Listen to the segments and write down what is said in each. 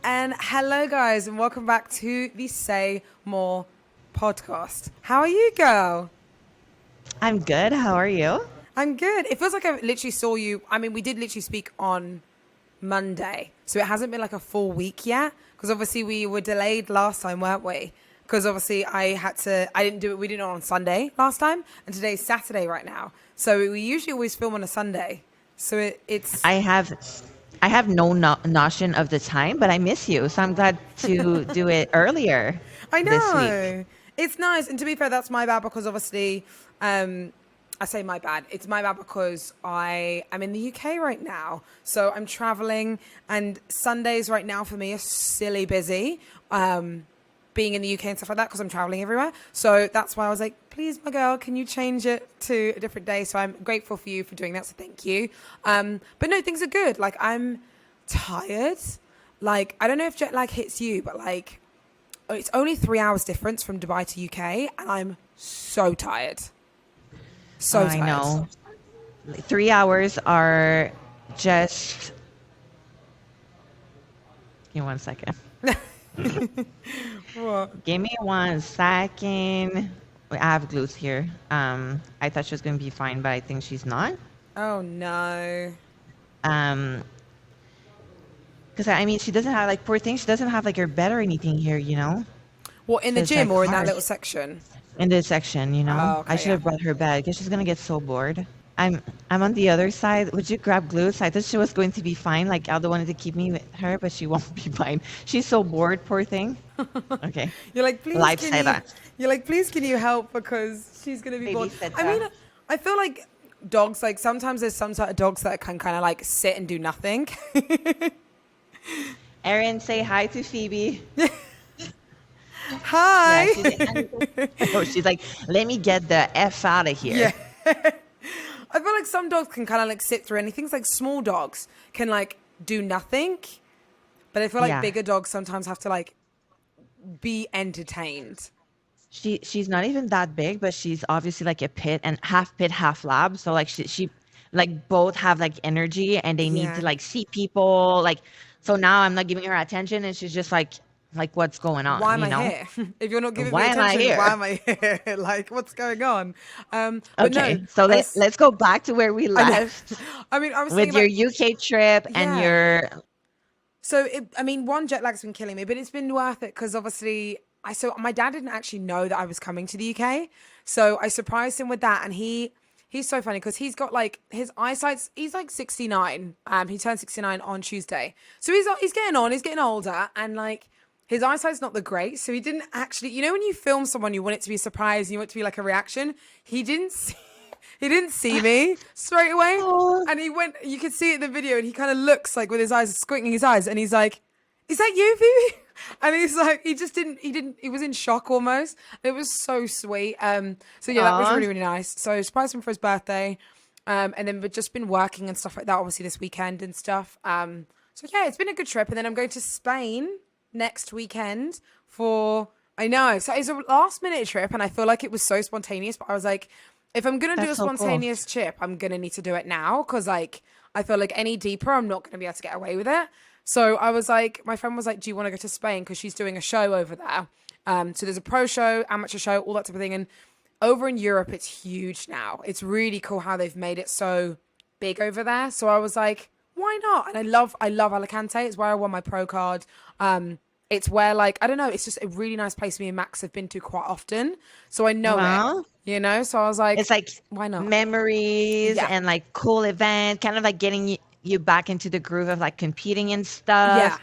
And hello, guys, and welcome back to the Say More podcast. How are you, girl? I'm good. How are you? I'm good. It feels like I literally saw you. I mean, we did literally speak on Monday, so it hasn't been like a full week yet. Because obviously we were delayed last time, weren't we? Because obviously I didn't do it. We did it on Sunday last time, and today's Saturday right now. So we usually always film on a Sunday. So it's I have I have no notion of the time, but I miss you, so I'm glad to do it earlier I this week. know. It's nice. And to be fair, that's my bad because obviously, I say my bad. It's my bad because I am in the UK right now. So I'm traveling and Sundays right now for me are silly busy. Being in the UK and stuff like that because I'm traveling everywhere. So that's why I was like, please, my girl, can you change it to a different day? So I'm grateful for you for doing that. So thank you. But no, things are good. Like I'm tired. Like, I don't know if jet lag hits you, but like, it's only 3 hours difference from Dubai to UK, and I'm so tired. So I tired. know. 3 hours are just. Give me 1 second. What? Give me 1 second. I have glues here. I thought she was going to be fine, but I think she's not. Oh no. Um, because I mean, she doesn't have like poor thing. She doesn't have like her bed or anything here, you know. What, in So the it's gym like or in that hard. little section? In this section, you know. Oh, I okay, should yeah. have brought her bed because she's gonna get so bored. I'm on the other side. Would you grab glue? So I thought she was going to be fine. Like Aldo wanted to keep me with her, but she won't be fine. She's so bored, poor thing. Okay. You're like, please, can you? Lifesaver. You're like, please, can you help because she's gonna be bored. I mean, Babysitter. I feel like dogs. Like sometimes there's some sort of dogs that can kind of like sit and do nothing. Erin, say hi to Phoebe. Yeah, Hi. she's like, let me get the F out of Yeah. here. I feel like some dogs can kind of like sit through anything. Like small dogs can like do nothing, but I feel like Yeah. bigger dogs sometimes have to like be entertained. She's not even that big, but she's obviously like a pit, half lab. So like she like both have like energy and they need to Yeah. like see people. Like so now I'm not giving her attention and she's just like what's going Why on, am you I know? here? If you're not giving me Why am I attention, why here? am I here? Like, what's going on? But no, Okay, so I was, let's go back to where we I know. left I mean, I was thinking with your about, UK trip and yeah. your So, I mean, one, jet lag's been killing me, but it's been worth it because obviously, so my dad didn't actually know that I was coming to the UK, so I surprised him with that, and he's so funny because he's got like his eyesight's he's like 69. He turned 69 on Tuesday, so he's getting on, he's getting older, and like his eyesight's not the great, so he didn't actually, you know, when you film someone, you want it to be a surprise, you want it to be like a reaction. He didn't see. He didn't see me straight away. oh, And he went, you could see it in the video, and he kind of looks like with his eyes, squinting his eyes, and he's like, is that you, Phoebe? And he's like, he was in shock almost. It was so sweet. So yeah, that was aw. really, really nice. So surprised him for his birthday. And then we've just been working and stuff like that, obviously this weekend and stuff. So yeah, it's been a good trip. And then I'm going to Spain next weekend I know. So it's a last minute trip, and I feel like it was so spontaneous, but I was like, if I'm going to do That's a so cool. spontaneous trip, I'm going to need to do it now because, like, I feel like any deeper, I'm not going to be able to get away with it. So I was like, my friend was like, do you want to go to Spain? Because she's doing a show over there. So there's a pro show, amateur show, all that type of thing. And over in Europe, it's huge now. It's really cool how they've made it so big over there. So I was like, why not? And I love Alicante. It's where I won my pro card. It's where, like, I don't know, it's just a really nice place me and Max have been to quite often. So I know it, Well, you know? So I was like, it's like why not? memories Yeah. and like cool event, kind of like getting you back into the groove of like competing and Yeah. stuff.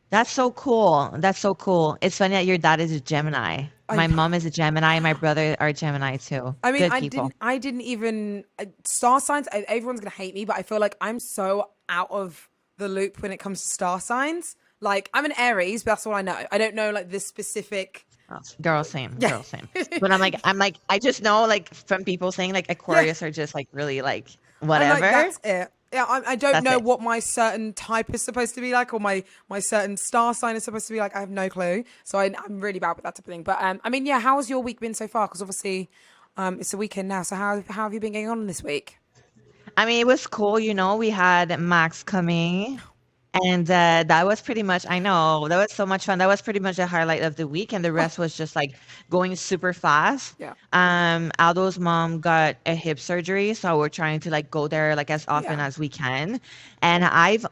That's so cool. That's so cool. It's funny that your dad is a Gemini. I My know. mom is a Gemini. My brother are Gemini too. I mean, Good people. I didn't even, star signs, everyone's going to hate me, but I feel like I'm so out of the loop when it comes to star signs. Like, I'm an Aries, but that's all I know. I don't know, like, this specific. Oh, girl, same. Yeah. Girl, same. But I just know like from people saying like Yeah. Aquarius are just like really like I'm like, whatever. that's it. Yeah, I don't That's know it. what my certain type is supposed to be like, or my certain star sign is supposed to be like. I have no clue. So I'm really bad with that type of thing. But I mean, yeah, how has your week been so far? Because obviously, it's the weekend now. So how have you been getting on this week? I mean, it was cool, you know. We had Max coming, And that was pretty much, I know, that was so much fun. That was pretty much the highlight of the week. And the rest was just like going super fast. Yeah. Aldo's mom got a hip surgery. So we're trying to like go there like as often Yeah. as we can. And I've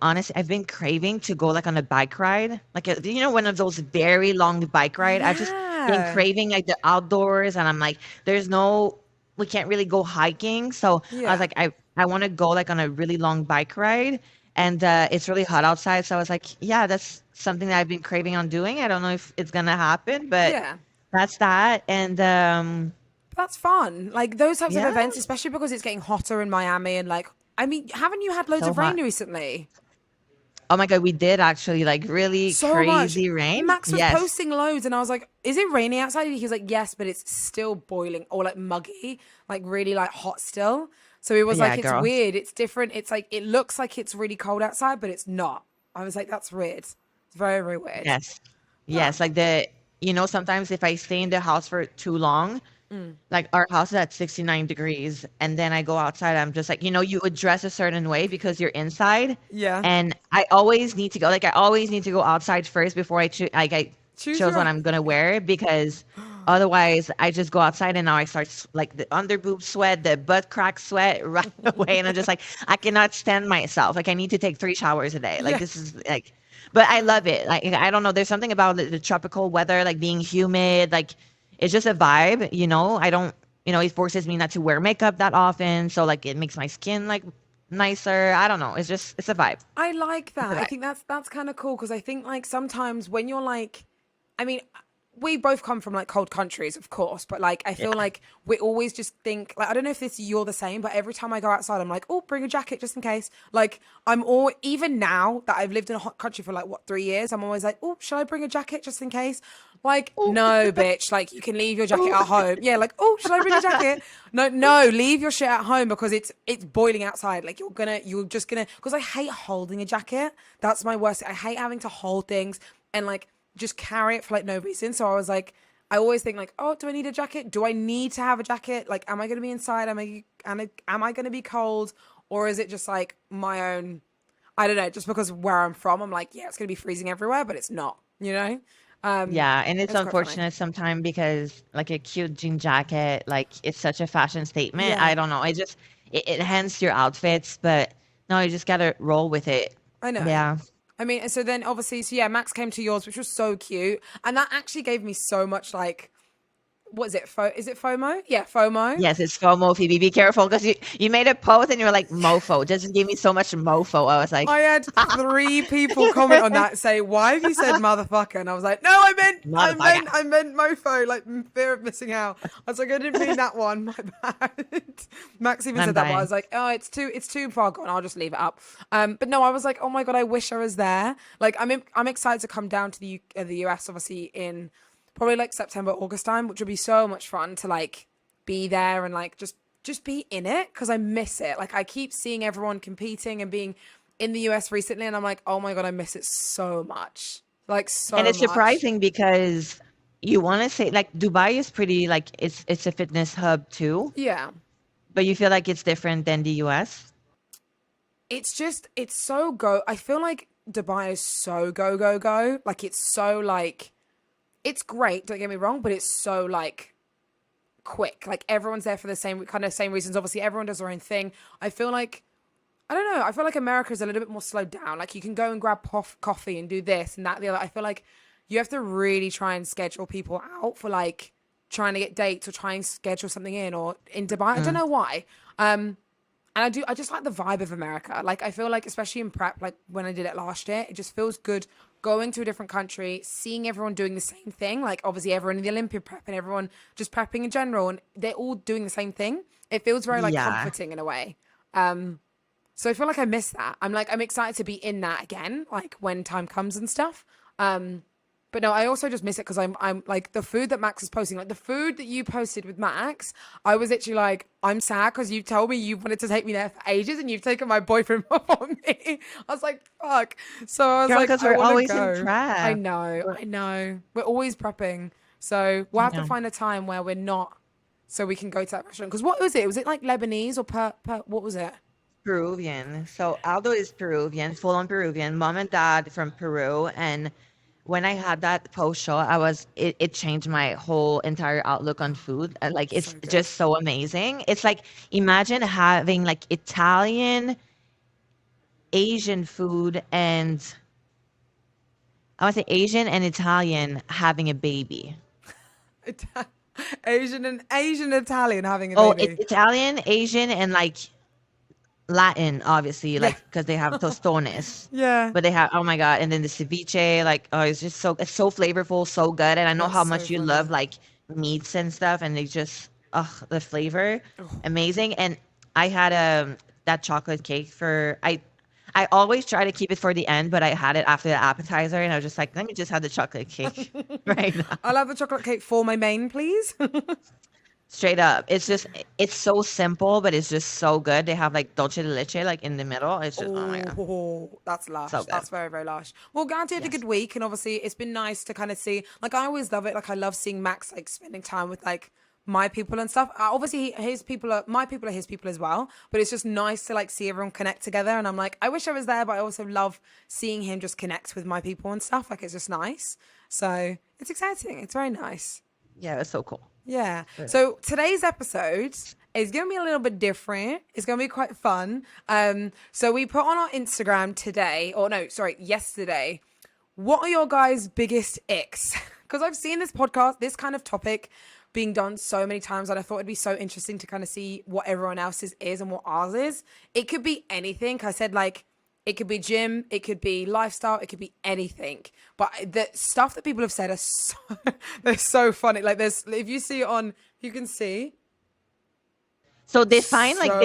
been craving to go like on a bike ride, like, one of those very long bike ride. I've just been Yeah. craving like the outdoors. And I'm like, we can't really go hiking. So I was Yeah. like, I want to go like on a really long bike ride and it's really hot outside. So I was like, yeah, that's something that I've been craving on doing. I don't know if it's gonna happen, but Yeah. that's that. And That's fun. Like those types of yeah, events, especially because it's getting hotter in Miami and like I mean, haven't you had loads so of rain hot. recently? Oh my God, we did actually like really So much. crazy rain. Max was Yes. posting loads and I was like, is it raining outside? He was like, yes, but it's still boiling or like muggy, like really like hot still. So he was Yeah, like, it's girl. weird. It's different. It's like, it looks like it's really cold outside, but it's not. I was like, that's weird. It's very, very weird. Yes. Oh, Yes. Like sometimes if I stay in the house for too long, like our house is at 69 degrees, and then I go outside, I'm just like, you would dress a certain way because you're inside. yeah. And I always need to go, like, I always need to go outside first before I Choose chose your. what I'm gonna wear because otherwise I just go outside and now I start like the under boob sweat, the butt crack sweat right away. And I'm just like, I cannot stand myself. Like, I need to take 3 showers a day. Like, Yeah. this is like, but I love it. Like, I don't know. There's something about the tropical weather, like being humid, like, it's just a vibe. I don't, it forces me not to wear makeup that often. So like it makes my skin like nicer. I don't know. It's a vibe. I like It's a that. I vibe. think that's kind of cool because I think like sometimes when you're like, I mean, we both come from like cold countries, of course, but like I feel Yeah. like we always just think like I don't know if this you're the same, but every time I go outside, I'm like, oh, bring a jacket just in case. Like I'm all even now that I've lived in a hot country for like what 3 years, I'm always like, oh, should I bring a jacket just in case? Like Ooh, no, bitch. Like you can leave your jacket ooh. at home. Yeah, like oh, should I bring a jacket? No, no, leave your shit at home because it's boiling outside. Like you're just gonna because I hate holding a jacket. That's my worst. I hate having to hold things and like just carry it for like no reason. So I was like, I always think like, oh, do I need a jacket? Do I need to have a jacket? Like, am I going to be inside? Am I going to be cold? Or is it just like my own? I don't know. Just because where I'm from, I'm like, yeah, it's going to be freezing everywhere, but it's not. You know? Yeah, and it's It's quite funny. unfortunate sometimes because like a cute jean jacket, like it's such a fashion statement. Yeah, I don't know. It enhances your outfits, but no, you just gotta roll with it. I know. Yeah. I mean, and so then obviously, so yeah, Max came to yours, which was so cute, and that actually gave me so much like, what is it? Is it FOMO? Yeah, FOMO. Yes, it's FOMO, Phoebe. Be careful because you made a post and you were like mofo. Just gave me so much mofo. I was like, I had 3 people comment on that say, "Why have you said motherfucker?" And I was like, "No, motherfucker. I meant mofo, like fear of missing out." I was like, "I didn't mean that one. My bad." Max even I'm said that, but I dying. was like, "Oh, it's too far gone. I'll just leave it up." But no, I was like, "Oh my god, I wish I was there." Like, I'm excited to come down to the US, obviously in probably like September, August time, which would be so much fun to like be there and like just be in it because I miss it. Like I keep seeing everyone competing and being in the US recently, and I'm like, oh my god, I miss it so much, like And so it's much. surprising because you want to say like Dubai is pretty like it's a fitness hub too, Yeah, but you feel like it's different than the US. it's so go. I feel like Dubai is so go go go. Like it's so like it's great. Don't get me wrong, but it's so like quick. Like everyone's there for the same reasons. Obviously, everyone does their own thing. I feel like I don't know. I feel like America's a little bit more slowed down. Like you can go and grab coffee and do this and that, the other. I feel like you have to really try and schedule people out for like trying to get dates or try and schedule something in or in Dubai. I don't Mm. know why. And I just like the vibe of America. Like I feel like especially in prep, like when I did it last year, it just feels good going to a different country, seeing everyone doing the same thing. Like obviously everyone in the Olympia prep and everyone just prepping in general, and they're all doing the same thing. It feels very like Yeah. comforting in a way. So I feel like I miss that. I'm excited to be in that again, like when time comes and stuff. But no, I also just miss it because I'm like the food that Max is posting, like the food that you posted with Max. I was literally like, I'm sad because you told me you wanted to take me there for ages and you've taken my boyfriend from me. I was like, fuck. So I was Girl, like, because I we're want to always in go. I prep. know, We're- I know. We're always prepping, so we'll I have to know. find a time where we're not, so we can go to that restaurant. Because what was it? Was it like Lebanese or per? What was it? Peruvian. So Aldo is Peruvian, full on Peruvian. Mom and dad from Peru. And when I had that post show, it changed my whole entire outlook on food. Like So it's good. just so amazing. It's like imagine having like Italian, Asian food, and I want to say Asian and Italian having a baby. Ita- Asian Italian having a Oh, it's baby. Italian, Asian, and like Latin, obviously, Yeah. like because they have tostones. Yeah. But they have, oh my God, and then the ceviche, like, oh, it's so flavorful, so good. And I know That's how so much you love funny. like meats and stuff, and they just, the flavor, Oh, amazing. And I had that chocolate cake I always try to keep it for the end, but I had it after the appetizer, and I was just like, let me just have the chocolate cake right now. I'll have the chocolate cake for my main, please. Straight up. It's so simple, but it's just so good. They have like dulce de leche like in the middle. It's just, oh my God, Oh, that's so lush. good. That's very, very lush. Well, glad you had a Yes. good week, and obviously it's been nice to kind of see. Like, I always love it. Like, I love seeing Max like spending time with like my people and stuff. Obviously, his people are my people are his people as well. But it's just nice to like see everyone connect together. And I'm like, I wish I was there, but I also love seeing him just connect with my people and stuff. Like, it's just nice. So it's exciting. It's very nice. Yeah, it's so cool. Yeah. Really. So today's episode is going to be a little bit different. It's going to be quite fun. So we put on our Instagram today, or no, sorry, yesterday. What are your guys' biggest icks? Because I've seen this podcast, this kind of topic being done so many times, and I thought it'd be so interesting to kind of see what everyone else's is and what ours is. It could be anything. I said like it could be gym, it could be lifestyle, it could be anything. But the stuff that people have said are so they're so funny. Like there's if you see it on you can see So they so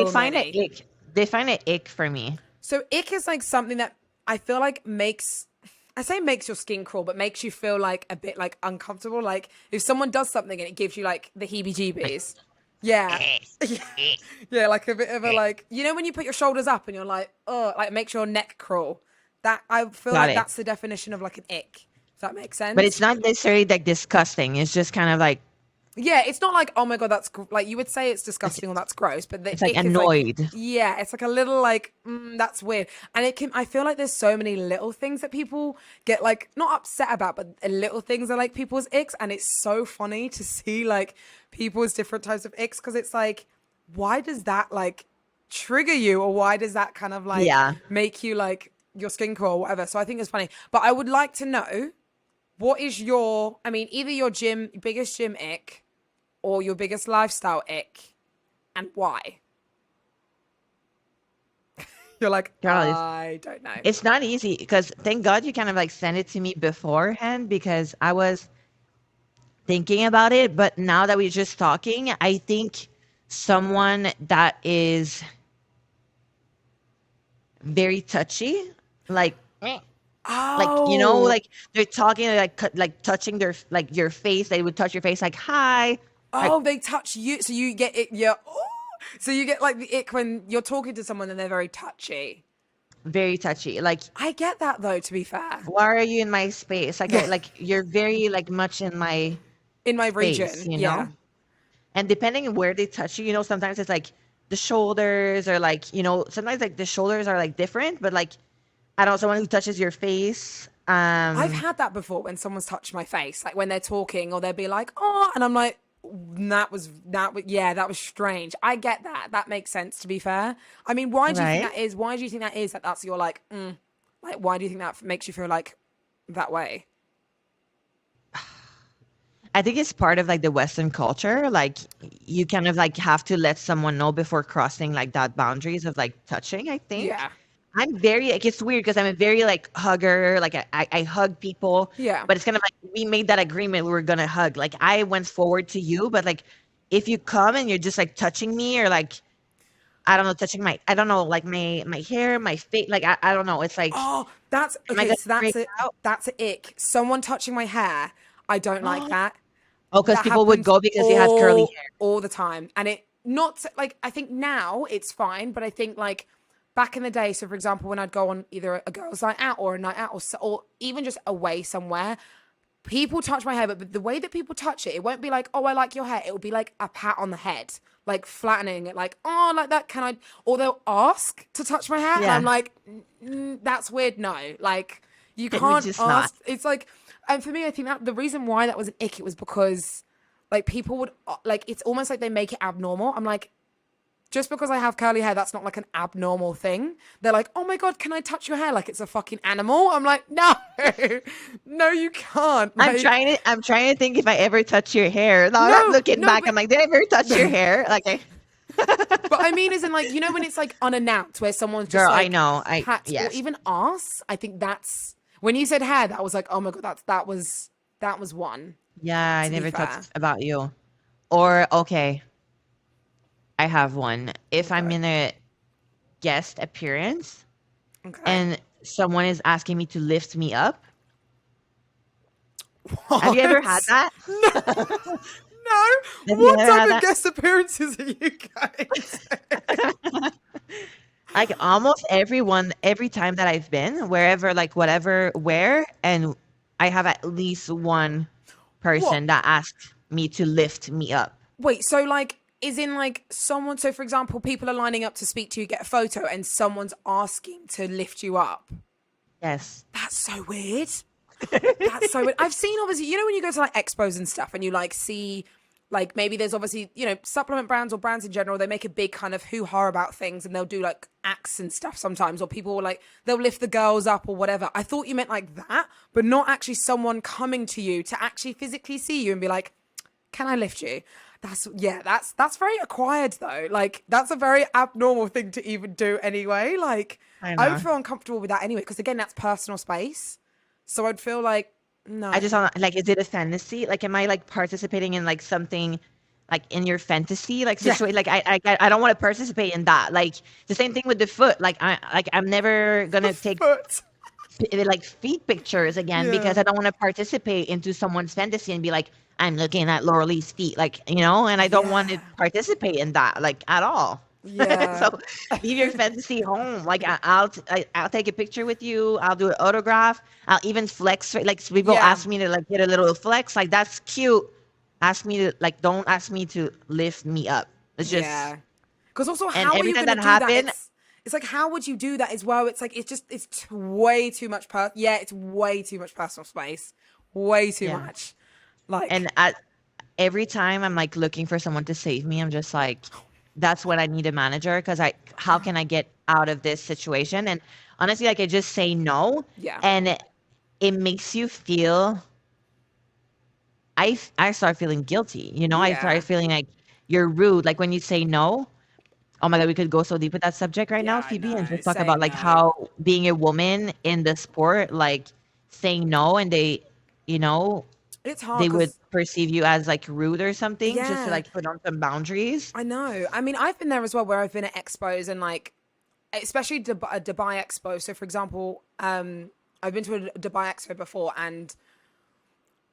find a many. ick. They find a ick for me. So ick is like something that I feel like makes I say makes your skin crawl, but makes you feel like a bit like uncomfortable. Like if someone does something and it gives you like the heebie Like, jeebies. Yeah. Yeah, like a bit of a like you know when you put your shoulders up and you're like, oh, like it makes your neck crawl. That I feel got like it. that's the definition of like an ick. If that makes But it's sense. not necessarily like disgusting. It's just kind of like Yeah, it's not like oh my god, like you would say it's it's, disgusting or that's gross, but the it's like ick is like annoyed. yeah, it's like a little like that's weird, and it can. I feel like there's so many little things that people get like not upset about, but little things are like people's icks, and it's so funny to see like people's different types of icks because it's like why does that like trigger you or why does that kind of like Yeah. make you like your skin crawl or whatever? So I think it's funny, but I would like to know what is your, I mean, either your biggest gym ick or your biggest lifestyle ick and why? You're like, Girl, I don't know. it's not easy because thank God you kind of like sent it to me beforehand because I was thinking about it. But now that we're just talking, I think someone that is very touchy, like Oh, like they're talking like like touching their like your face. They would touch your face like hi, like oh, they touch you. So you get it. Yeah. Oh, so you get like the ick when you're talking to someone and they're very touchy. very touchy. Like I get that though, to be fair. why are you in my space? Like Yeah. like you're very like much in my In my space, region. Yeah. And depending on where they touch you, sometimes it's like the shoulders or like, sometimes like the shoulders are like different, but like I don't know, someone who touches your face. I've had that before when someone's touched my face, like when they're talking or they'll be like, oh, and I'm like, yeah, that was strange. I get that. That makes sense to be fair. I mean, why do you think Right? that is? Why do you think that is that that's your like, like, why do you think that makes you feel like that way? I think it's part of like the Western culture. Like you kind of like have to let someone know before crossing like that boundaries of like touching, I think. Yeah. I'm very like it's weird because I'm a very like hugger. Like I hug people, Yeah. but it's kind of like we made that agreement we were gonna hug. Like I went forward to you, but like if you come and you're just like touching me or like I don't know, touching I don't know, like my hair, my face, like I don't know. It's like Oh, that's am I okay. gonna So that's freak it. out? That's an ick. Someone touching my hair. I don't like that. Oh, because That people would happens go because he has curly hair. all the time, and it not like I think now it's fine, but I think like back in the day. So, for example, when I'd go on either a girls' night out or a night out, or even just away somewhere, people touch my hair, but the way that people touch it, it won't be like, oh, I like your hair. It will be like a pat on the head, like flattening it, like, oh, like that. Can I? Or they'll ask to touch my hair, and Yeah. I'm like, that's weird. No, like you Can we can't just not? ask. It's like, and for me, I think that the reason why that was an ick, it was because like people would like, it's almost like they make it abnormal. I'm like, just because I have curly hair, that's not like an abnormal thing. They're like, oh my God, can I touch your hair like it's a fucking animal? I'm like, no, no, you can't. Like, I'm trying to think if I ever touch your hair. Now I'm no, looking no, back. I'm like, did I ever touch your hair? Like, but I mean, isn't like, you know, when it's like unannounced, where someone's just girl, I like know. pats or Yes. even asks. I think that's when you said hair, that was like, oh my God, that was one, Yeah, I to be never fair. touched about you. Or, okay, I have one. If I'm Okay. in a guest appearance Okay. and someone is asking me to lift me up, have you ever had What? that? No, no. Have you What ever type had of that? guest appearances are you guys? Like almost everyone, every time that I've been, wherever, like whatever, where, and I have at least one What? person that asks me to lift me up. Wait, so like, is in like someone, so for example, people are lining up to speak to you, get a photo, and someone's asking to lift you up. Yes. That's so weird. That's so weird. I've seen, obviously, you know, when you go to like expos and stuff and you like see, like maybe there's obviously, you know, supplement brands or brands in general, they make a big kind of hoo-ha about things and they'll do like acts and stuff sometimes, or people will like, they'll lift the girls up or whatever. I thought you meant like that, but not actually someone coming to you to actually physically see you and be like, can I lift you? That's very acquired though. Like that's a very abnormal thing to even do anyway. Like I I would know. feel uncomfortable with that anyway, because again, that's personal space. So I'd feel like, I just no. don't like, is it a fantasy? Like, am I like participating in like something like in your fantasy like Yeah. situation? Like, I don't want to participate in that. Like the same thing with the foot. I'm never The gonna take foot. like feet pictures again because Yeah. I don't want to participate into someone's fantasy and be like, I'm looking at Lauralie's feet, like, you know, and I don't want to Yeah. participate in that like at all. Yeah. So leave your fantasy home. Like I'll take a picture with you. I'll do an autograph. I'll even flex. Like people Yeah. ask me to like get a little flex. Like that's cute. Ask me to like, don't ask me to lift me up. It's just, Yeah. Because also, and how are every you time going to that do that? happened, It's like, how would you do that as well? It's like, way too much. Yeah, it's way too much personal space. Way too yeah. much. Like, And every time I'm like looking for someone to save me, I'm just like, that's what I need a manager because how can I get out of this situation? And honestly, like I just say no, yeah. and it makes you feel. I start feeling guilty. You know, I start Yeah. feeling like you're rude. Like when you say no. Oh my God, we could go so deep with that subject right now, Yeah, I Phoebe, and know. just talk about Saying like no. how being a woman in the sport, like saying no, and they, you know, It's hard they would because, perceive you as like rude or something just to yeah, like put on some boundaries. I know. I mean, I've been there as well, where I've been at expos and like, especially a Dubai Expo. So, for example, I've been to a Dubai Expo before, and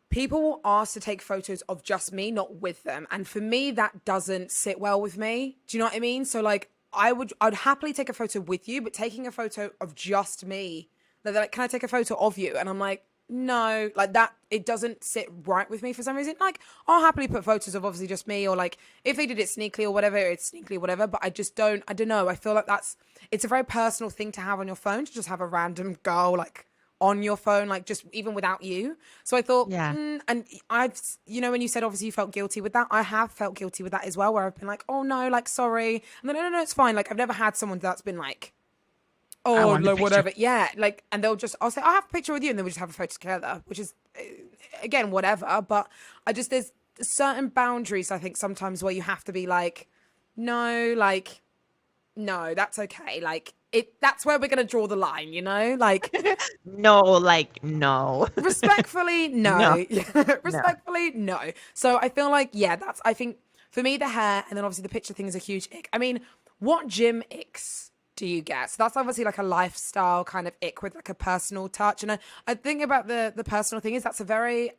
people will ask to take photos of just me, not with them. And for me, that doesn't sit well with me. Do you know what I mean? So, like, I'd happily take a photo with you, but taking a photo of just me, they're like, can I take a photo of you? And I'm like, no, like that, it doesn't sit right with me for some reason. Like, I'll happily put photos of obviously just me, or like if they did it sneakily or whatever, it's sneakily, whatever. But I don't know. I feel like it's a very personal thing to have on your phone, to just have a random girl like on your phone, like just even without you. So I thought, Yeah. and I've, you know, when you said obviously you felt guilty with that, I have felt guilty with that as well, where I've been like, oh no, like sorry. And then, no, it's fine. Like I've never had someone that's been like, I oh, want the like picture. whatever. Yeah. Like, and I'll say, I have a picture with you. And then we just have a photo together, which is, again, whatever. But there's certain boundaries, I think, sometimes where you have to be like, no, like, no, that's okay. Like, that's where we're going to draw the line, you know? Like, No, like no. respectfully, No, no. no. Respectfully, no. So I feel like, yeah, I think for me, the hair and then obviously the picture thing is a huge ick. I mean, what gym icks do you get? So that's obviously like a lifestyle kind of ick with like a personal touch. And I think about the personal thing is that's a very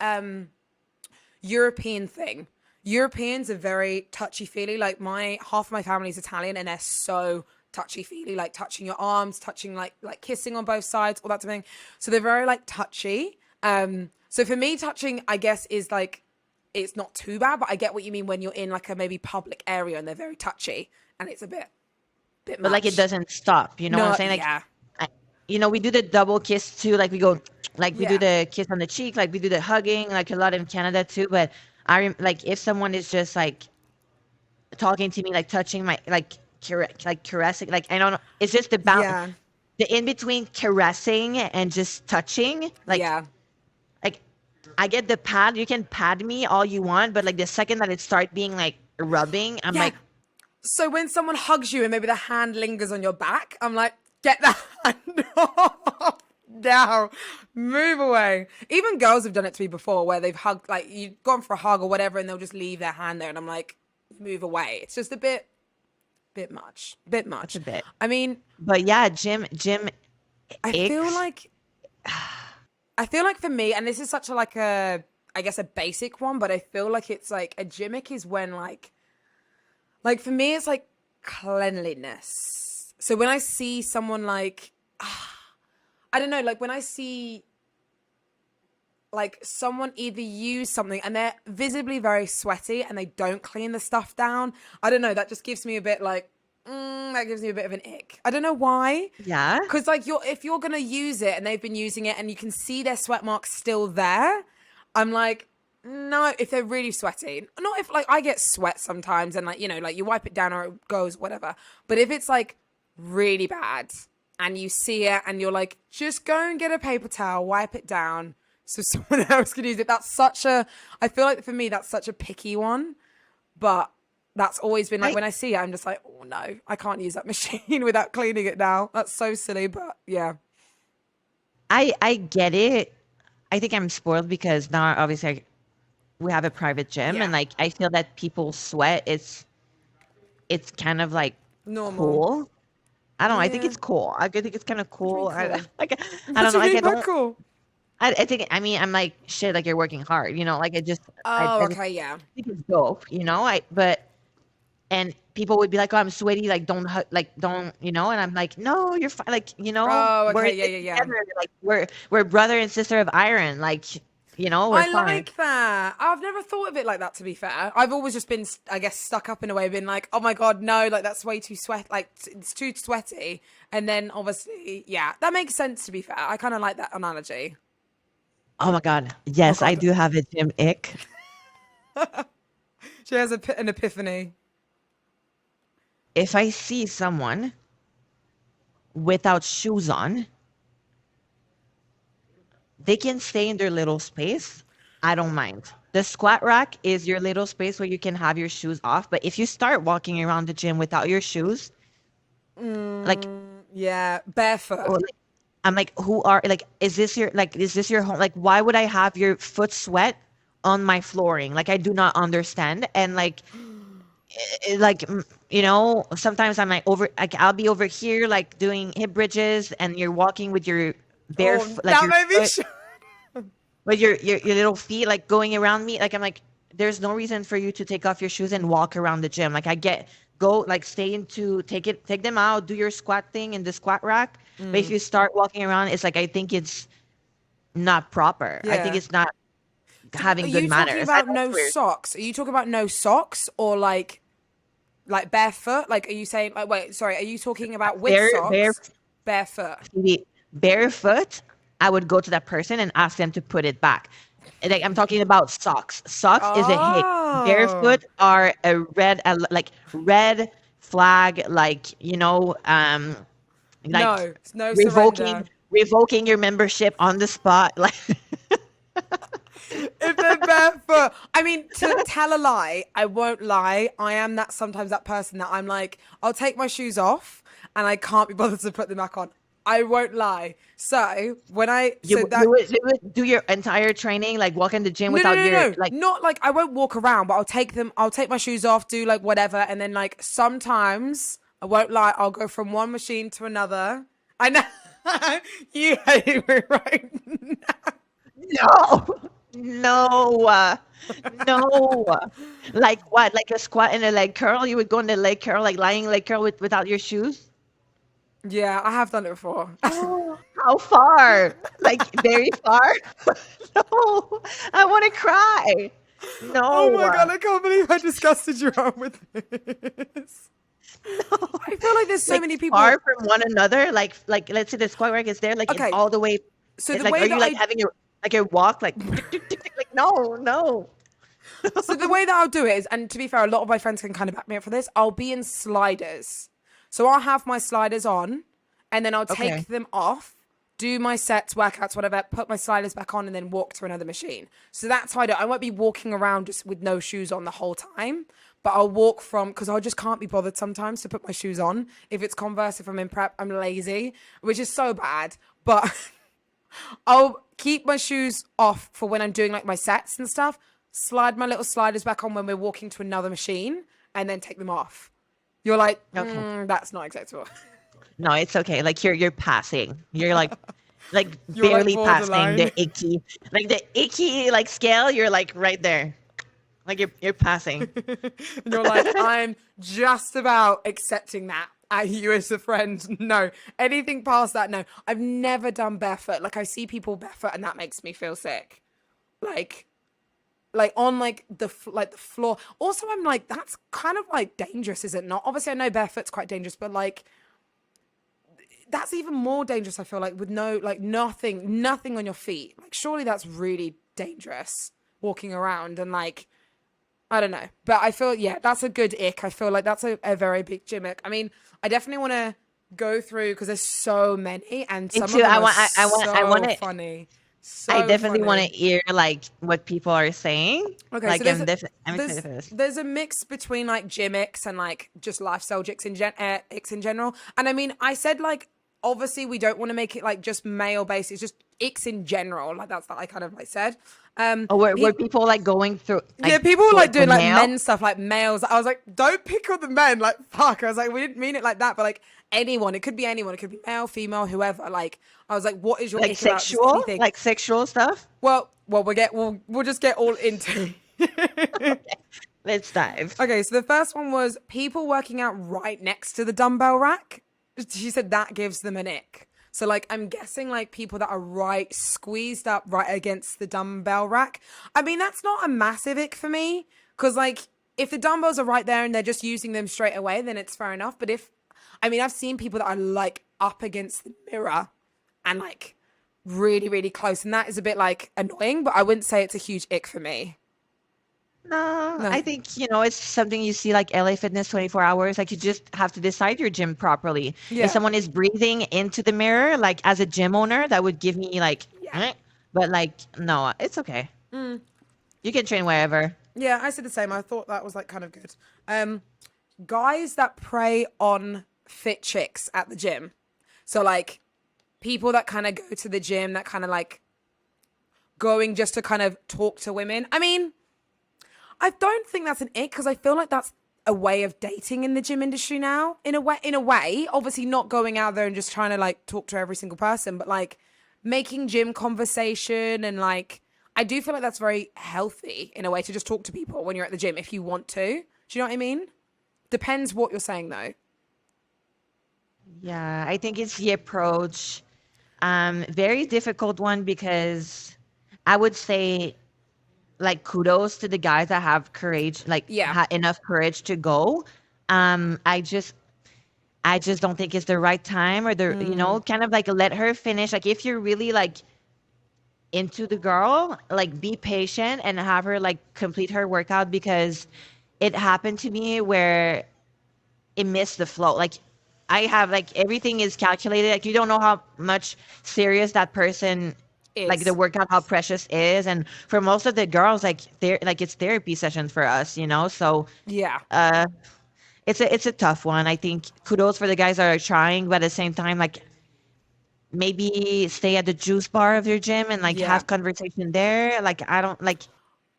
European thing. Europeans are very touchy feely. Like half of my family is Italian, and they're so touchy feely, like touching your arms, touching like kissing on both sides, all that sort of thing. So they're very like touchy. So for me, touching, I guess, is like, it's not too bad, but I get what you mean when you're in like a maybe public area and they're very touchy and it's a bit But like it much. doesn't stop. You know what I'm No, saying? Like, yeah, I, we do the double kiss too. Like we go, like we do yeah, the kiss on the cheek. Like we do the hugging. Like a lot in Canada too. But like if someone is just like talking to me, like touching my like caressing. Like I don't know. It's just yeah, the in between caressing and just touching. yeah, Like I get the pad. You can pad me all you want, but like the second that it start being like rubbing, I'm yeah. like, So when someone hugs you and maybe the hand lingers on your back, I'm like, get the hand off now, move away. Even girls have done it to me before where they've hugged, like you've gone for a hug or whatever, and they'll just leave their hand there, and I'm like, move away. It's just a bit much, bit that's a much. bit. I mean, But yeah, Jim I feel Icks. like I feel like for me, and this is such a like a I guess a basic one, but I feel like it's like a gimmick is when like for me it's like cleanliness. So when I see someone like I don't know, like when I see like someone either use something and they're visibly very sweaty and they don't clean the stuff down, I don't know, that just gives me a bit like that gives me a bit of an ick. I don't know why. Yeah. Because like if you're gonna use it and they've been using it and you can see their sweat marks still there, I'm like, no, if they're really sweaty. Not if like I get sweat sometimes and like, like you wipe it down or it goes, whatever. But if it's like really bad and you see it and you're like, just go and get a paper towel, wipe it down so someone else can use it. I feel like for me that's such a picky one. But that's always been like I when I see it, I'm just like, oh no, I can't use that machine without cleaning it now. That's so silly, but yeah. I get it. I think I'm spoiled because now obviously we have a private gym Yeah. and like I feel that people sweat. It's kind of like Normal. cool. I don't know. I think Yeah. it's cool. I think it's kind of What do you cool. mean cool? Like I What don't do know. you Like mean I by don't. cool? I think. I mean, I'm like shit. Like you're working hard. Like Oh, I just okay, yeah. think it's dope. And people would be like, "Oh, I'm sweaty. Like don't like don't." And I'm like, "No, you're fine. Like Oh, we're okay, in yeah, this yeah, yeah. together. Like we're brother and sister of iron. Like we're I fine." like that. I've never thought of it like that, to be fair. I've always just been, I guess, stuck up in a way, been like, oh my God, no, like that's way too like it's too sweaty. And then obviously, yeah, that makes sense, to be fair. I kind of like that analogy. Oh my God. Oh Yes, I God. do have a gym ick. She has an epiphany. If I see someone without shoes on, they can stay in their little space. I don't mind. The squat rack is your little space where you can have your shoes off. But if you start walking around the gym without your shoes, like, Yeah, barefoot. oh, like, I'm like, is this your home? Like, why would I have your foot sweat on my flooring? Like, I do not understand. And sometimes I'm like I'll be over here like doing hip bridges, and you're walking with your bare Oh, foot, like that your made me foot with your little feet like going around me. Like I'm like, there's no reason for you to take off your shoes and walk around the gym. Like go like take them out, do your squat thing in the squat rack. But if you start walking around, it's like I think it's not proper. I think Yeah. it's not Are having good you talking manners. about That's no weird. socks? Are you talking about no socks or like barefoot? Like, are you saying like wait? Sorry, are you talking about with Bare socks, barefoot? Phoebe, barefoot, I would go to that person and ask them to put it back. Like I'm talking about socks. Socks is a hit. Oh Barefoot are a red flag. Like no, it's no revoking surrender. revoking your membership on the spot. Like If they're barefoot, I mean, to tell a lie, I won't lie. I am sometimes that person that I'm like, I'll take my shoes off and I can't be bothered to put them back on. I won't lie. So when you would do your entire training, like walk in the gym no, no, without no, your no. like. Not like I won't walk around, but I'll take my shoes off, do like whatever. And then like sometimes, I won't lie, I'll go from one machine to another. I know you hate me right now. No, no, no. Like what? Like a squat and a leg curl? You would go in the leg curl, like lying leg curl without your shoes? Yeah, I have done it before. How far? Like very far? No, I want to cry. Oh No, my god, I can't believe I disgusted you out with this. no. I feel like there's so Like many far people. from one another. Like let's say the squat rack is there, like in Okay, all the way. so It's the like, are way you that like I having your like your walk like tick, tick, tick, tick, like no, no. so the way that I'll do it is, and to be fair, a lot of my friends can kind of back me up for this. I'll be in sliders, so I'll have my sliders on, and then I'll Okay. take them off, do my sets, workouts, whatever, put my sliders back on, and then walk to another machine. So that's how I do it. I won't be walking around just with no shoes on the whole time, but I'll walk from, because I just can't be bothered sometimes to put my shoes on. If it's Converse, if I'm in prep, I'm lazy, which is so bad. But I'll keep my shoes off for when I'm doing like my sets and stuff, slide my little sliders back on when we're walking to another machine, and then take them off. You're like, Okay. that's not acceptable. No, it's okay. Like you're passing. You're like You're like barely passing borderline. the icky like scale. You're like right there. Like you're passing. And you're like, I'm just about accepting that at you as a friend. No, anything past that, no. I've never done barefoot. Like I see people barefoot, and that makes me feel sick. Like, like on like the floor. Also, I'm like, that's kind of like dangerous, is it not? Obviously, I know barefoot's quite dangerous, but like that's even more dangerous. I feel like with no like nothing on your feet. Like surely that's really dangerous walking around and like I don't know. But I feel, yeah, that's a good ick. I feel like that's a very big gym ick. I mean, I definitely want to go through because there's so many and Me some of too. them I are want. I want so to. funny. I So definitely want to funny. hear like what people are saying. Okay, so Like I'm excited for this. there's a mix between like gym icks and like just lifestyle icks in general. And I mean, I said like obviously we don't want to make it like just male based. It's just icks in general. Like that's what I kind of like said. Oh, were people like going through Yeah, like people were like for doing like male? men stuff, like males. I was like, don't pick on the men. Like, fuck. I was like, we didn't mean it like that, but like anyone. It could be anyone. It could be male, female, whoever. Like, I was like, what is your ick about just anything? Like sexual stuff? Well, we'll just get all into. Let's dive. Okay, so the first one was people working out right next to the dumbbell rack. She said that gives them an ick. So like I'm guessing like people that are right squeezed up right against the dumbbell rack. I mean that's not a massive ick for me because like if the dumbbells are right there and they're just using them straight away, then it's fair enough. But if I mean I've seen people that are like up against the mirror and like really really close, and that is a bit like annoying. But I wouldn't say it's a huge ick for me. No, No. I think, it's something you see like LA Fitness 24 hours. Like you just have to decide your gym properly. If Yeah. someone is breathing into the mirror, like as a gym owner, that would give me like, Yeah. eh. But like, no, it's okay. You can train wherever. Yeah, I said the same. I thought that was like kind of good. Um, guys that prey on fit chicks at the gym. So like people that kind of go to the gym that kind of like going just to kind of talk to women. I mean, I don't think that's an ick because I feel like that's a way of dating in the gym industry now. In a way, obviously not going out there and just trying to like talk to every single person, but like making gym conversation and like I do feel like that's very healthy in a way to just talk to people when you're at the gym if you want to. Do you know what I mean? Depends what you're saying though. Yeah, I think it's the approach. Very difficult one because I would say like kudos to the guys that have courage, like Yeah. enough courage to go. I just don't think it's the right time or kind of like let her finish. Like if you're really like into the girl, like be patient and have her like complete her workout because it happened to me where it missed the flow. Like I have like everything is calculated. Like you don't know how much serious that person like the Is. workout how precious is, and for most of the girls like they're like it's therapy sessions for us. So Yeah. uh it's a tough one. I think kudos for the guys that are trying, but at the same time like maybe stay at the juice bar of your gym and like Yeah. have conversation there. Like I don't like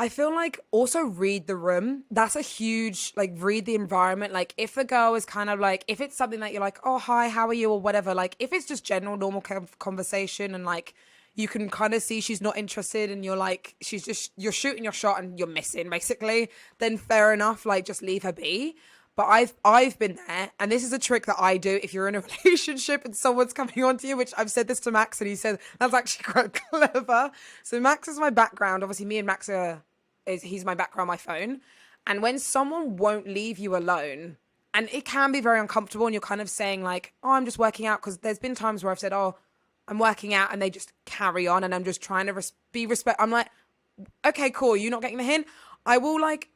I feel like also read the room. That's a huge, like, read the environment. Like, if the girl is kind of like, if it's something that you're like, oh, hi, how are you, or whatever, like, if it's just general, normal conversation and like, you can kind of see she's not interested and you're like, you're shooting your shot and you're missing basically, then fair enough, like, just leave her be. but I've been there, and this is a trick that I do if you're in a relationship and someone's coming on to you, which I've said this to Max and he said that's actually quite clever. So Max is my background. Obviously, me and Max he's my background, my phone. And when someone won't leave you alone, and it can be very uncomfortable, and you're kind of saying like, "Oh, I'm just working out," because there's been times where I've said, "Oh, I'm working out," and they just carry on, and I'm just trying to be respect. I'm like, "Okay, cool. You're not getting the hint." I will like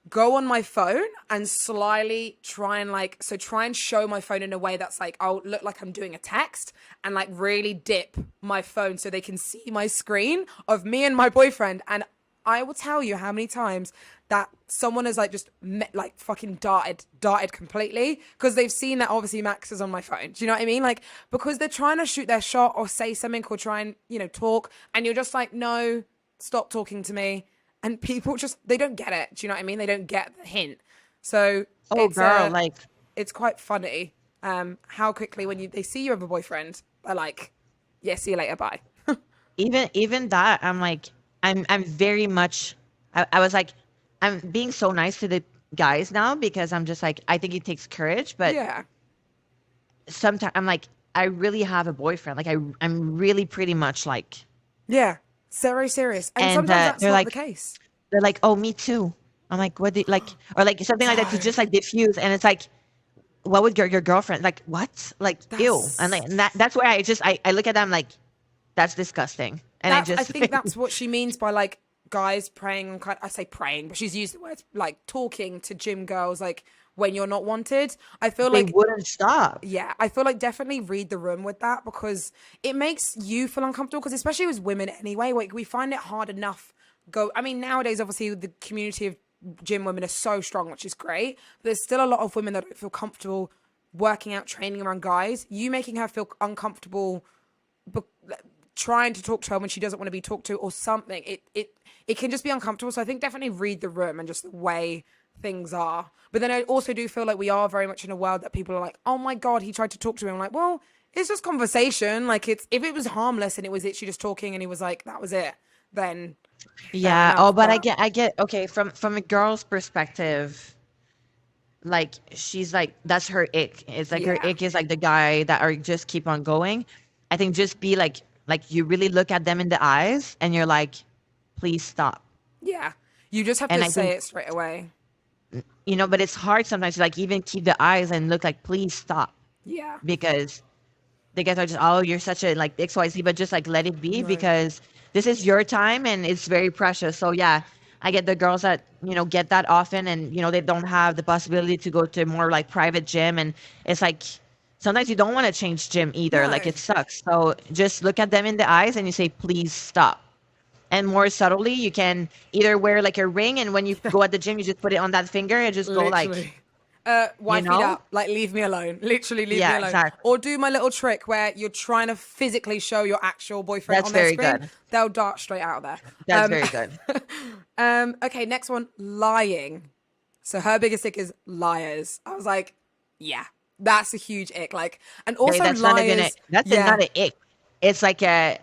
go on my phone and slyly try and show my phone in a way that's like, I'll look like I'm doing a text and like really dip my phone so they can see my screen of me and my boyfriend. And I will tell you how many times that someone has like just like fucking darted completely because they've seen that obviously Max is on my phone. Do you know what I mean? Like, because they're trying to shoot their shot or say something or try and, talk, and you're just like, no, stop talking to me. And people just, they don't get it. Do you know what I mean? They don't get the hint. So it's quite funny how quickly when they see you have a boyfriend, they're like, yeah, see you later, bye. Even that, I'm like, I'm very much, I was like, I'm being so nice to the guys now because I'm just like, I think it takes courage, but yeah, sometimes I'm like, I really have a boyfriend. Like I'm really pretty much like, yeah, very serious. And sometimes that's not the case. They're like, oh, me too. I'm like, what do you, like, or like something like that to just like diffuse. And it's like, what would your girlfriend, like, what? Like, ew. And like, that's where I look at them like, that's disgusting. And I think that's what she means by like guys preying on, I say praying, but she's used the word like talking to gym girls, like when you're not wanted. I feel they like wouldn't stop. Yeah, I feel like definitely read the room with that because it makes you feel uncomfortable because especially as women anyway, like we find it hard enough I mean, nowadays, obviously the community of gym women are so strong, which is great. But there's still a lot of women that don't feel comfortable working out, training around guys. You making her feel uncomfortable trying to talk to her when she doesn't want to be talked to or something, it can just be uncomfortable. So I think definitely read the room and just the way things are. But then I also do feel like we are very much in a world that people are like, oh my God, he tried to talk to me. I'm like, well, it's just conversation. Like if it was harmless and it was literally just talking and he was like, that was it, then yeah. Oh, but I get okay, from a girl's perspective, like she's like, that's her ick. It's like her ick is like the guy that are just keep on going. I think just be like you really look at them in the eyes and you're like, please stop. Yeah. You just have to say it straight away. But it's hard sometimes to like even keep the eyes and look like, please stop. Yeah. Because the guys are just, oh, you're such a like XYZ, but just like let it be because this is your time and it's very precious. So yeah, I get the girls that, get that often and, they don't have the possibility to go to more like private gym. And it's like, sometimes you don't want to change gym either. No. Like it sucks. So just look at them in the eyes and you say, please stop. And more subtly, you can either wear like a ring and when you go at the gym, you just put it on that finger and just go like, wipe it up, like leave me alone. Literally leave me alone. Exactly. Or do my little trick where you're trying to physically show your actual boyfriend on their screen. That's very good. They'll dart straight out of there. That's very good. Okay, next one, lying. So her biggest ick is liars. I was like, yeah, that's a huge ick. Like, and also that's liars. That's not an ick. It's like a...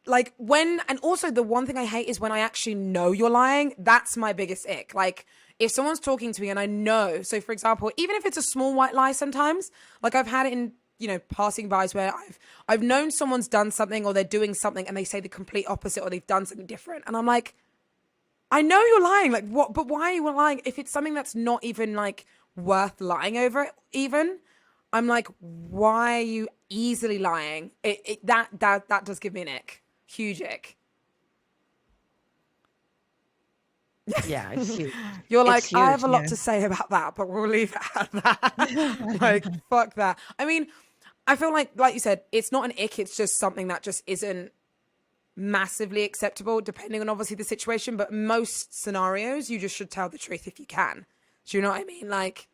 Like and also the one thing I hate is when I actually know you're lying. That's my biggest ick. Like if someone's talking to me and I know, so for example, even if it's a small white lie sometimes, like I've had it in, passing bys where I've known someone's done something or they're doing something and they say the complete opposite or they've done something different. And I'm like, I know you're lying. Like what, but why are you lying? If it's something that's not even like worth lying over even, I'm like, why are you easily lying? That does give me an ick. Huge ick. Yeah, it's huge. You're like, huge, I have a lot to say about that, but we'll leave it at that. Like, fuck that. I mean, I feel like you said, it's not an ick. It's just something that just isn't massively acceptable, depending on obviously the situation. But most scenarios, you just should tell the truth if you can. Do you know what I mean? Like,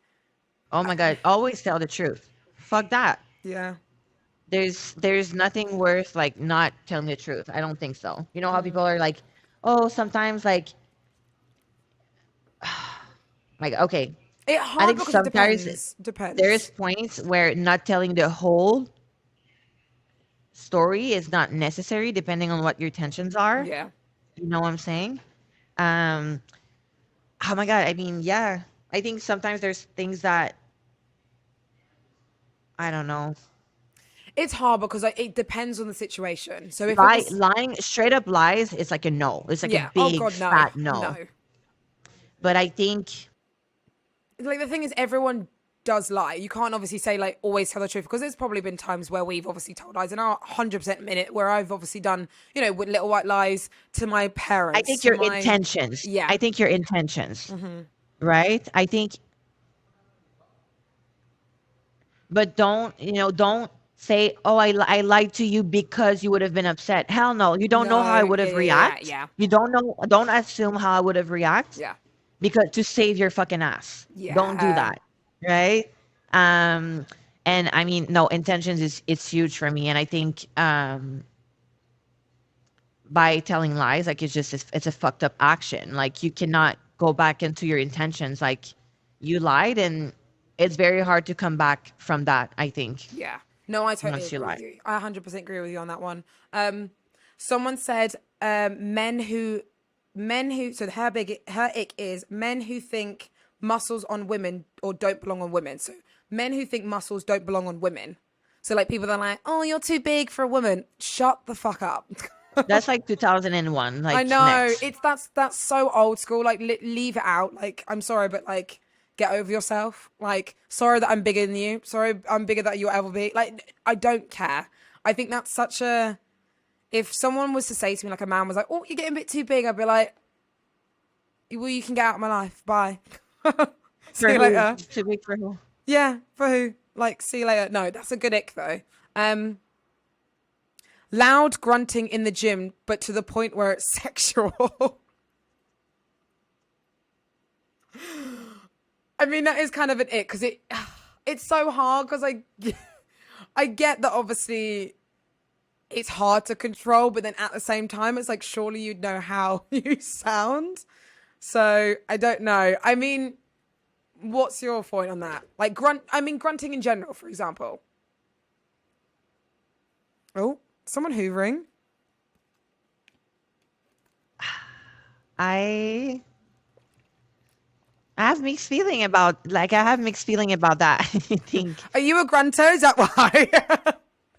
oh my God, always tell the truth. Fuck that. Yeah. There's nothing worth like not telling the truth. I don't think so. You know how people are like, oh, sometimes like okay. I think sometimes it depends. There's points where not telling the whole story is not necessary depending on what your intentions are. Yeah. You know what I'm saying? Oh my God. I mean, yeah. I think sometimes there's things that I don't know. It's hard because it depends on the situation. So if it was, Lying, straight up lies, it's like a no. It's like a yeah, oh big God, no, fat no. no. But I think Like the thing is, everyone does lie. You can't obviously say like always tell the truth because there's probably been times where we've obviously told lies, and I'll 100% admit it, where I've obviously done, with little white lies to my I parents, think to your my, intentions. yeah. I think your intentions. Right? I think, but don't say, "Oh, I lied to you because you would have been upset." Hell no. You don't know how No, I would yeah, have yeah, yeah, react. yeah, You don't assume how I would have react yeah, because to save your fucking ass. Don't do yeah, that. Right? Um and I mean, no, intentions is it's huge for me, and I think by telling lies, like it's a fucked up action. Like you cannot go back into your intentions. Like you lied, and it's very hard to come back from that, I think, yeah. No, I totally once you agree with lie. you. I 100% agree with you on that one. Someone said, so her ick is men who think muscles on women or don't belong on women. So men who think muscles don't belong on women. So like people that are like, oh, you're too big for a woman. Shut the fuck up. That's like 2001, I like know next. that's so old school. Like leave it out. Like I'm sorry, but like get over yourself. Like sorry that I'm bigger than you. Sorry I'm bigger than you'll ever be. Like I don't care. I think that's such a. If someone was to say to me, like a man was like, "Oh, you're getting a bit too big," I'd be like, "Well, you can get out of my life. Bye. See For you who? later." Too big for who? Yeah, for who? Like, see you later. No, that's a good ick though. Loud grunting in the gym, but to the point where it's sexual. I mean, that is kind of an ick because it's so hard because I get that obviously it's hard to control, but then at the same time, it's like surely you'd know how you sound. So I don't know. I mean, what's your point on that? Like grunting in general, for example. Oh, someone hoovering. I I have mixed feeling about that. I think Are you a grunter? Is that why?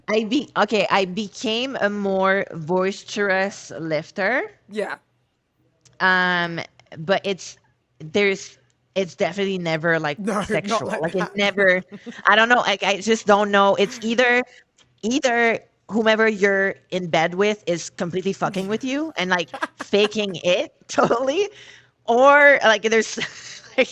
I became a more boisterous lifter. Yeah. Um, but there's it's definitely never like No, not sexual. like Like it's that. never. I don't know. Like I just don't know. It's either whomever you're in bed with is completely fucking with you and like faking it totally, or like there's like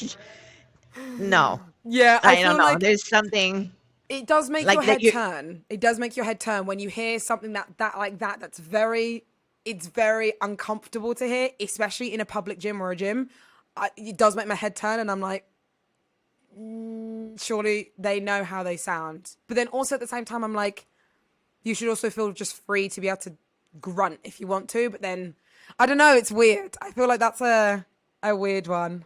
no. Yeah, I I don't feel know. like There's something it does make like your that head you. turn. It does make your head turn when you hear something that like that. That's very, it's very uncomfortable to hear, especially in a public gym or a gym. It does make my head turn, and I'm like, surely they know how they sound. But then also at the same time, I'm like, you should also feel just free to be able to grunt if you want to. But then, I don't know. It's weird. I feel like that's a weird one.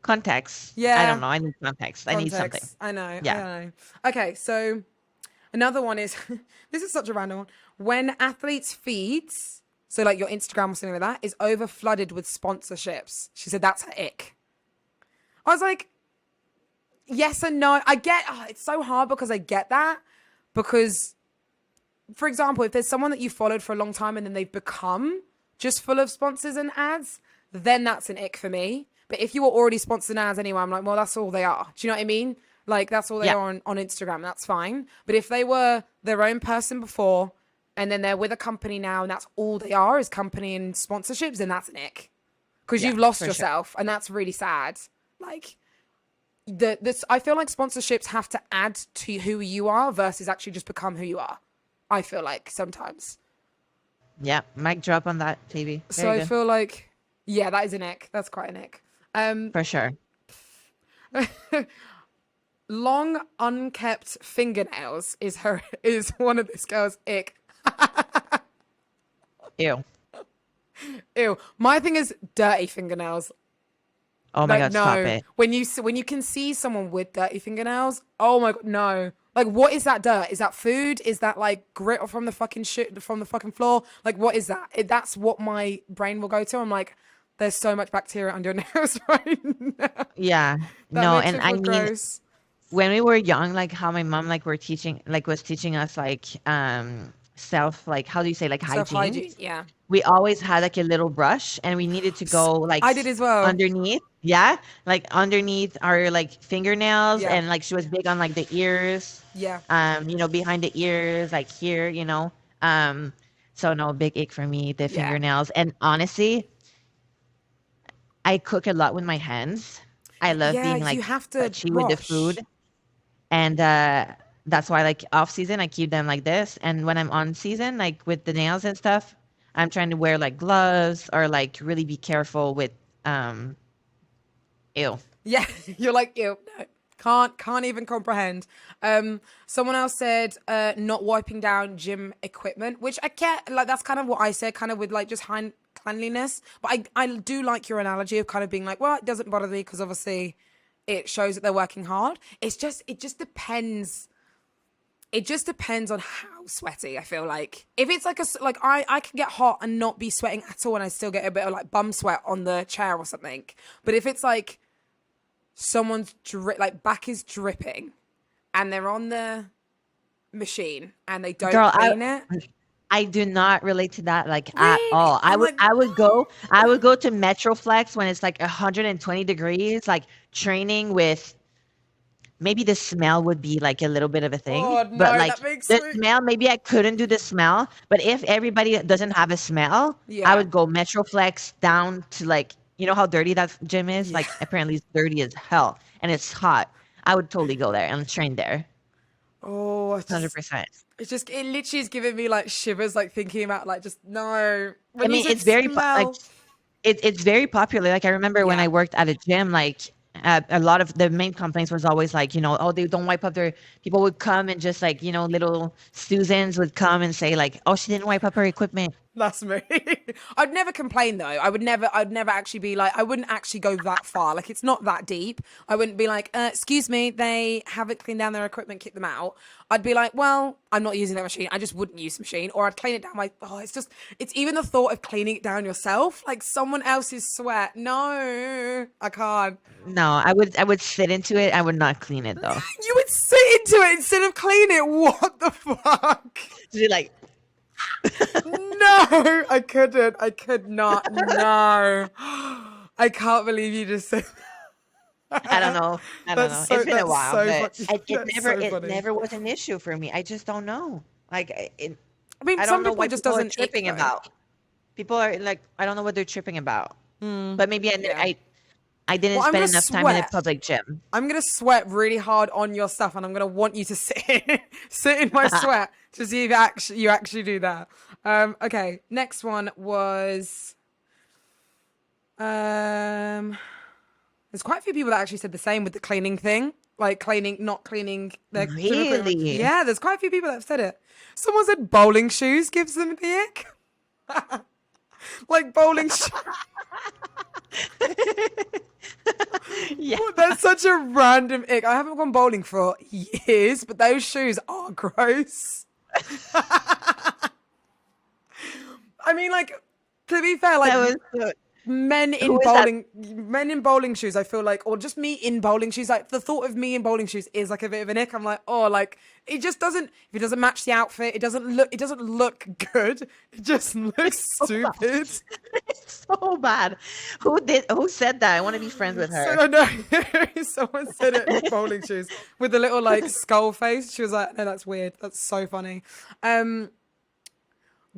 Context. I don't Yeah. know. I need context. I need something. Context. I know. I Yeah. know. Okay, so another one is this is such a random one. When athletes' feeds, so like your Instagram or something like that, is over flooded with sponsorships. She said that's her ick. I was like, yes and no. I get it's so hard because I get that. Because, for example, if there's someone that you followed for a long time and then they've become just full of sponsors and ads, then that's an ick for me. But if you were already sponsored ads anyway, I'm like, well, that's all they are. Do you know what I mean? Like, that's all they Yeah. are on Instagram. That's fine. But if they were their own person before and then they're with a company now and that's all they are is company and sponsorships, then that's an ick. Because Yeah, you've lost for sure. yourself. And that's really sad. Like, I feel like sponsorships have to add to who you are versus actually just become who you are. I feel like sometimes. Yeah. Mic drop on that, Phoebe. So Very I good. feel like, yeah, that is an ick. That's quite an ick. For sure. Long unkept fingernails is one of this girl's ick. Ew. Ew. My thing is dirty fingernails. Oh my Like God, stop no, it. when you can see someone with dirty fingernails, oh my God, no. Like what is that dirt? Is that food? Is that like grit from the fucking shit from the fucking floor? Like what is that? That's what my brain will go to. I'm like, There's so much bacteria under your nails right now. Yeah. That No, makes and it I feel mean, gross. when we were young, like how my mom was teaching us like self, like how do you say, like Self hygiene. hygiene, yeah. We always had like a little brush, and we needed to go like I did as well. underneath, yeah, like underneath our like fingernails, Yeah, and like she was big on like the ears, yeah, behind the ears, like here, so no, big ick for me, the yeah, fingernails. And honestly, I cook a lot with my hands. I love yeah. being You like have to touchy with the wash. food, and that's why like off season I keep them like this, and when I'm on season, like with the nails and stuff, I'm trying to wear like gloves or like really be careful with um ew. Yeah, you're like, ew, no, can't even comprehend. Someone else said not wiping down gym equipment, which I get. Like that's kind of what I said, kind of with like just hand cleanliness. But I do like your analogy of kind of being like, well, it doesn't bother me because obviously it shows that they're working hard. It just depends. It just depends on how sweaty I feel like. If it's like like I can get hot and not be sweating at all, and I still get a bit of like bum sweat on the chair or something. But if it's like someone's like back is dripping and they're on the machine and they don't Girl, clean it. I do not relate to that like at Really? all. I'm like, I would go to Metroflex when it's like 120 degrees, like training with, maybe the smell would be like a little bit of a thing, oh but no, like that makes the me. smell, maybe I couldn't do the smell. But if everybody doesn't have a smell, I Yeah, would go Metroflex down to like, you know how dirty that gym is? yeah. Like apparently it's dirty as hell and it's hot. I would totally go there and train there. Oh, 100%. it literally is giving me like shivers, like thinking about like just no. I When you mean, said like smell, it's very popular. Like I remember when yeah. I worked at a gym, like a lot of the main complaints was always like, oh, they don't wipe up their. People would come and just like, little Susans would come and say like, oh, she didn't wipe up her equipment. That's me. I'd never complain though. I'd never actually be like, I wouldn't actually go that far. Like, it's not that deep. I wouldn't be like, excuse me, they haven't cleaned down their equipment, kick them out. I'd be like, well, I'm not using that machine. I just wouldn't use the machine. Or I'd clean it down it's even the thought of cleaning it down yourself, like someone else's sweat. No, I can't. No, I would sit into it. I would not clean it though. You would sit into it instead of clean it. What the fuck? So you're like, No, I couldn't. I could not. No. I can't believe you just said I don't know. I don't know. It's been a while, but it funny. never was an issue for me. I just don't know. Like I mean, I some don't know people why it just people are doesn't ick, tripping though. about. People are like, I don't know what they're tripping about. But maybe Yeah. I didn't Well, I'm spend gonna enough time in a sweat. public gym. I'm gonna sweat really hard on your stuff, and I'm gonna want you to sit in my sweat to see if you actually do that. Okay. Next one was there's quite a few people that actually said the same with the cleaning thing, like not cleaning their gym equipment. Really? Yeah, there's quite a few people that have said it. Someone said bowling shoes gives them the ick. Like bowling shoes. Yeah. That's such a random ick. I haven't gone bowling for years, but those shoes are gross. I mean, like, to be fair, like That was so, men in who is that? bowling shoes, I feel like, or just me in bowling shoes, like the thought of me in bowling shoes is like a bit of an ick. I'm like, oh, like it just doesn't, if it doesn't match the outfit, it doesn't look good. It just looks stupid. It's so bad. Who said that? I want to be friends with her. So, no, someone said it in bowling shoes with a little like skull face. She was like, no, that's weird. That's so funny.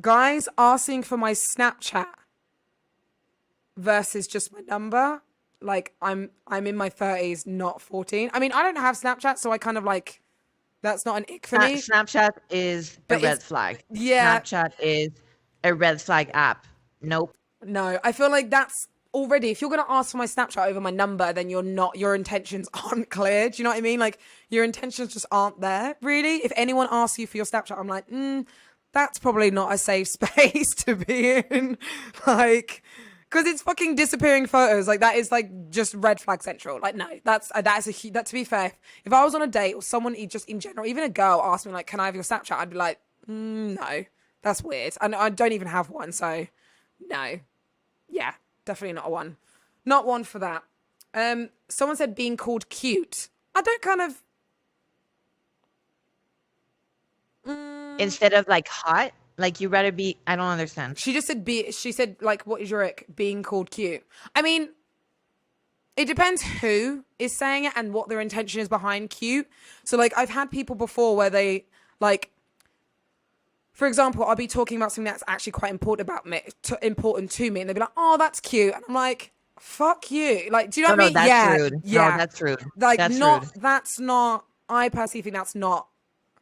Guys asking for my Snapchat versus just my number. Like I'm in my 30s, not 14. I mean, I don't have Snapchat, so I kind of like that's not an ick for me. Snapchat is a But red flag. Yeah. Snapchat is a red flag app. Nope. No, I feel like that's already, if you're going to ask for my Snapchat over my number, then your intentions aren't clear. Do you know what I mean? Like your intentions just aren't there, really. If anyone asks you for your Snapchat, I'm like, that's probably not a safe space to be in. Like, because it's fucking disappearing photos. Like that is like just red flag central. Like no, that to be fair, if I was on a date or someone just in general, even a girl asked me like, can I have your Snapchat? I'd be like, no, that's weird. And I don't even have one. So no, yeah, definitely not a one. Not one for that. Someone said being called cute. I don't kind of. Instead of like hot, like you rather be. I don't understand. She just said be. She said like, what is your ick? Being called cute. I mean, it depends who is saying it and what their intention is behind cute. So like, I've had people before where they like. For example, I'll be talking about something that's actually quite important important to me, and they'll be like, "Oh, that's cute," and I'm like, "Fuck you!" Like, do you know No, what I no, mean? that's Yeah, rude. yeah. No, that's rude. Like, That's not. rude. That's not. I personally think that's not.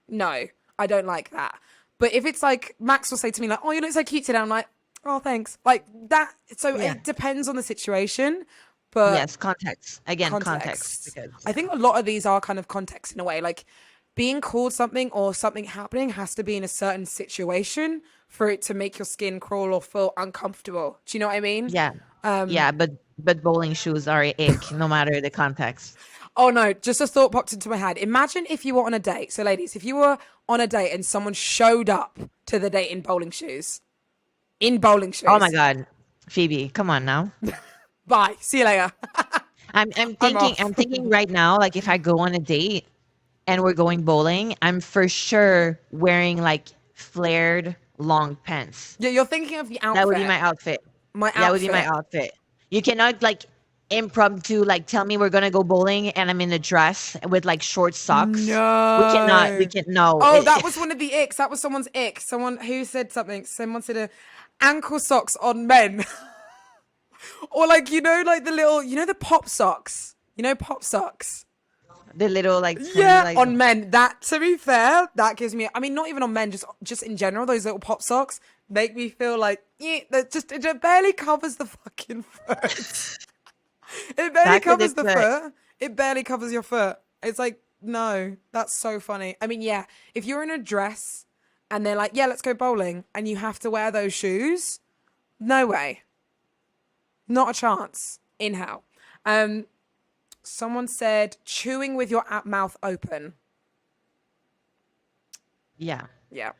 No, I don't like that. But if it's like Max will say to me like, "Oh, you look so cute today," I'm like, "Oh, thanks." Like that. So Yeah. it depends on the situation, but Yes, context. Again, context. context. Because I think a lot of these are kind of context in a way. Like being called something or something happening has to be in a certain situation for it to make your skin crawl or feel uncomfortable. Do you know what I mean? yeah, yeah, but bowling shoes are a ick, no matter the context. Oh no, just a thought popped into my head. Imagine if you were on a date. So ladies, if you were on a date and someone showed up to the date in bowling shoes. In bowling Oh my shoes. God, Phoebe, come on now. Bye. See you later. I'm I'm thinking off. I'm thinking right now, like if I go on a date and we're going bowling, I'm for sure wearing like flared long pants. Yeah, you're thinking of the That would be outfit. my outfit. My That would be my outfit. outfit. You cannot like impromptu like tell me we're gonna go bowling and I'm in a dress with like short socks. We cannot. We No. can no. Oh, that was one of the icks. That was someone's ick. Someone who said something. Someone said ankle socks on men. Or like, like the little, the pop socks. Pop socks. The little like tiny, Yeah, like on men. That, to be fair, that gives me, I mean, not even on men, just in general, those little pop socks make me feel like, it barely covers the fucking foot. It barely back of the covers the foot. foot. It barely covers your foot. It's like, no, that's so funny. I mean, yeah, if you're in a dress and they're like, yeah, let's go bowling, and you have to wear those shoes, no way. Not a chance. In hell. Someone said chewing with your mouth open. Yeah. Yeah.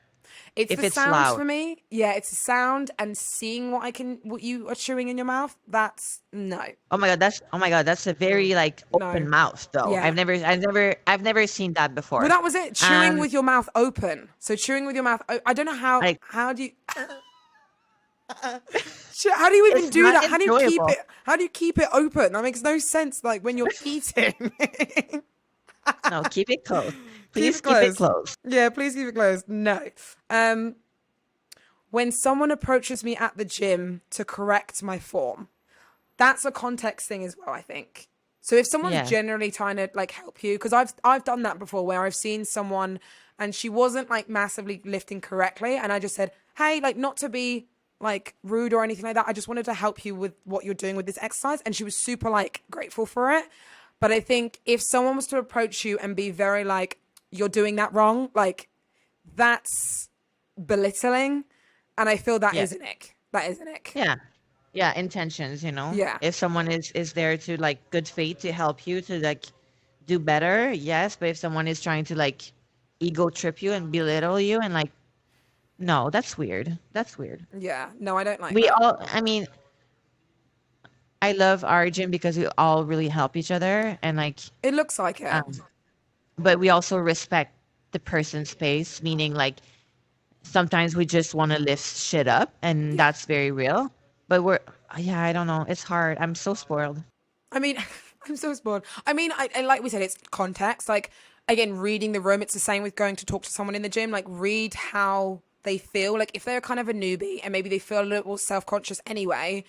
It's If the it's sound loud. for me. Yeah, it's the sound and seeing what you are chewing in your mouth. That's no. Oh my god, that's a very like open No. mouth though. Yeah. I've never seen that before. Well, that was it. Chewing Um, with your mouth open. So chewing with your mouth. I don't know how. Like- How do you? How do you even It's do not that? How do you keep enjoyable. it? How do you keep it open? That makes no sense. Like when you're eating. No, keep it closed. Keep Please it keep it closed. closed. Yeah, please keep it closed. No. When someone approaches me at the gym to correct my form, that's a context thing as well, I think. So if someone's Yeah. generally trying to like help you, because I've done that before where I've seen someone and she wasn't like massively lifting correctly, and I just said, hey, like not to be like rude or anything like that. I just wanted to help you with what you're doing with this exercise, and she was super like grateful for it. But I think if someone was to approach you and be very like, you're doing that wrong, like that's belittling. And I feel that Yeah. is an ick. That is an ick. Yeah. Yeah, intentions, you know. Yeah. If someone is there to like good faith to help you to like do better, yes. But if someone is trying to like ego trip you and belittle you and like, no, that's weird. That's weird. Yeah. No, I don't like We that. all, I mean, I love our gym because we all really help each other and like, It looks like it. but we also respect the person's space, meaning like sometimes we just want to lift shit up and that's very real. But yeah, I don't know. It's hard. I'm so spoiled. I mean, I'm so spoiled. I mean, I like we said, it's context. Like, again, reading the room, it's the same with going to talk to someone in the gym. Like, read how they feel. Like, if they're kind of a newbie and maybe they feel a little self-conscious anyway,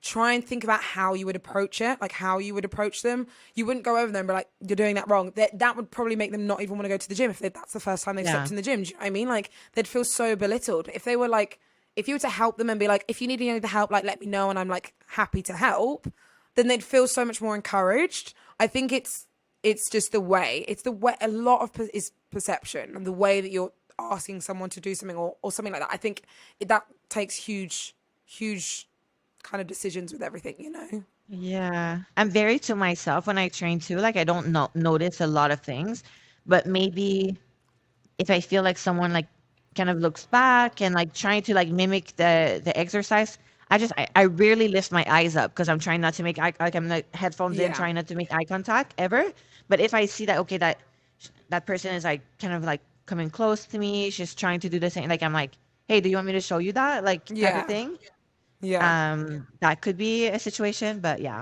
try and think about how you would approach it, like how you would approach them. You wouldn't go over them and be like, you're doing that wrong. That would probably make them not even want to go to the gym if that's the first time they've stepped in the gym. Do you know what I mean? Like, they'd feel so belittled. If they were like, if you were to help them and be like, if you need any other help, like, let me know and I'm like happy to help, then they'd feel so much more encouraged. I think it's just the way. It's the way, a lot of is perception and the way that you're asking someone to do something or something like that. I think that takes huge kind of decisions with everything, you know? Yeah. I'm very to myself when I train too. Like I don't notice a lot of things, but maybe if I feel like someone like kind of looks back and like trying to like mimic the exercise, I rarely lift my eyes up because I'm trying not to make eye, like I'm like headphones in, Yeah. trying not to make eye contact ever. But if I see that, okay, that person is like kind of like coming close to me, she's trying to do the same, like I'm like, hey, do you want me to show you that, like type of Yeah. thing. Yeah. That could be a situation, but yeah.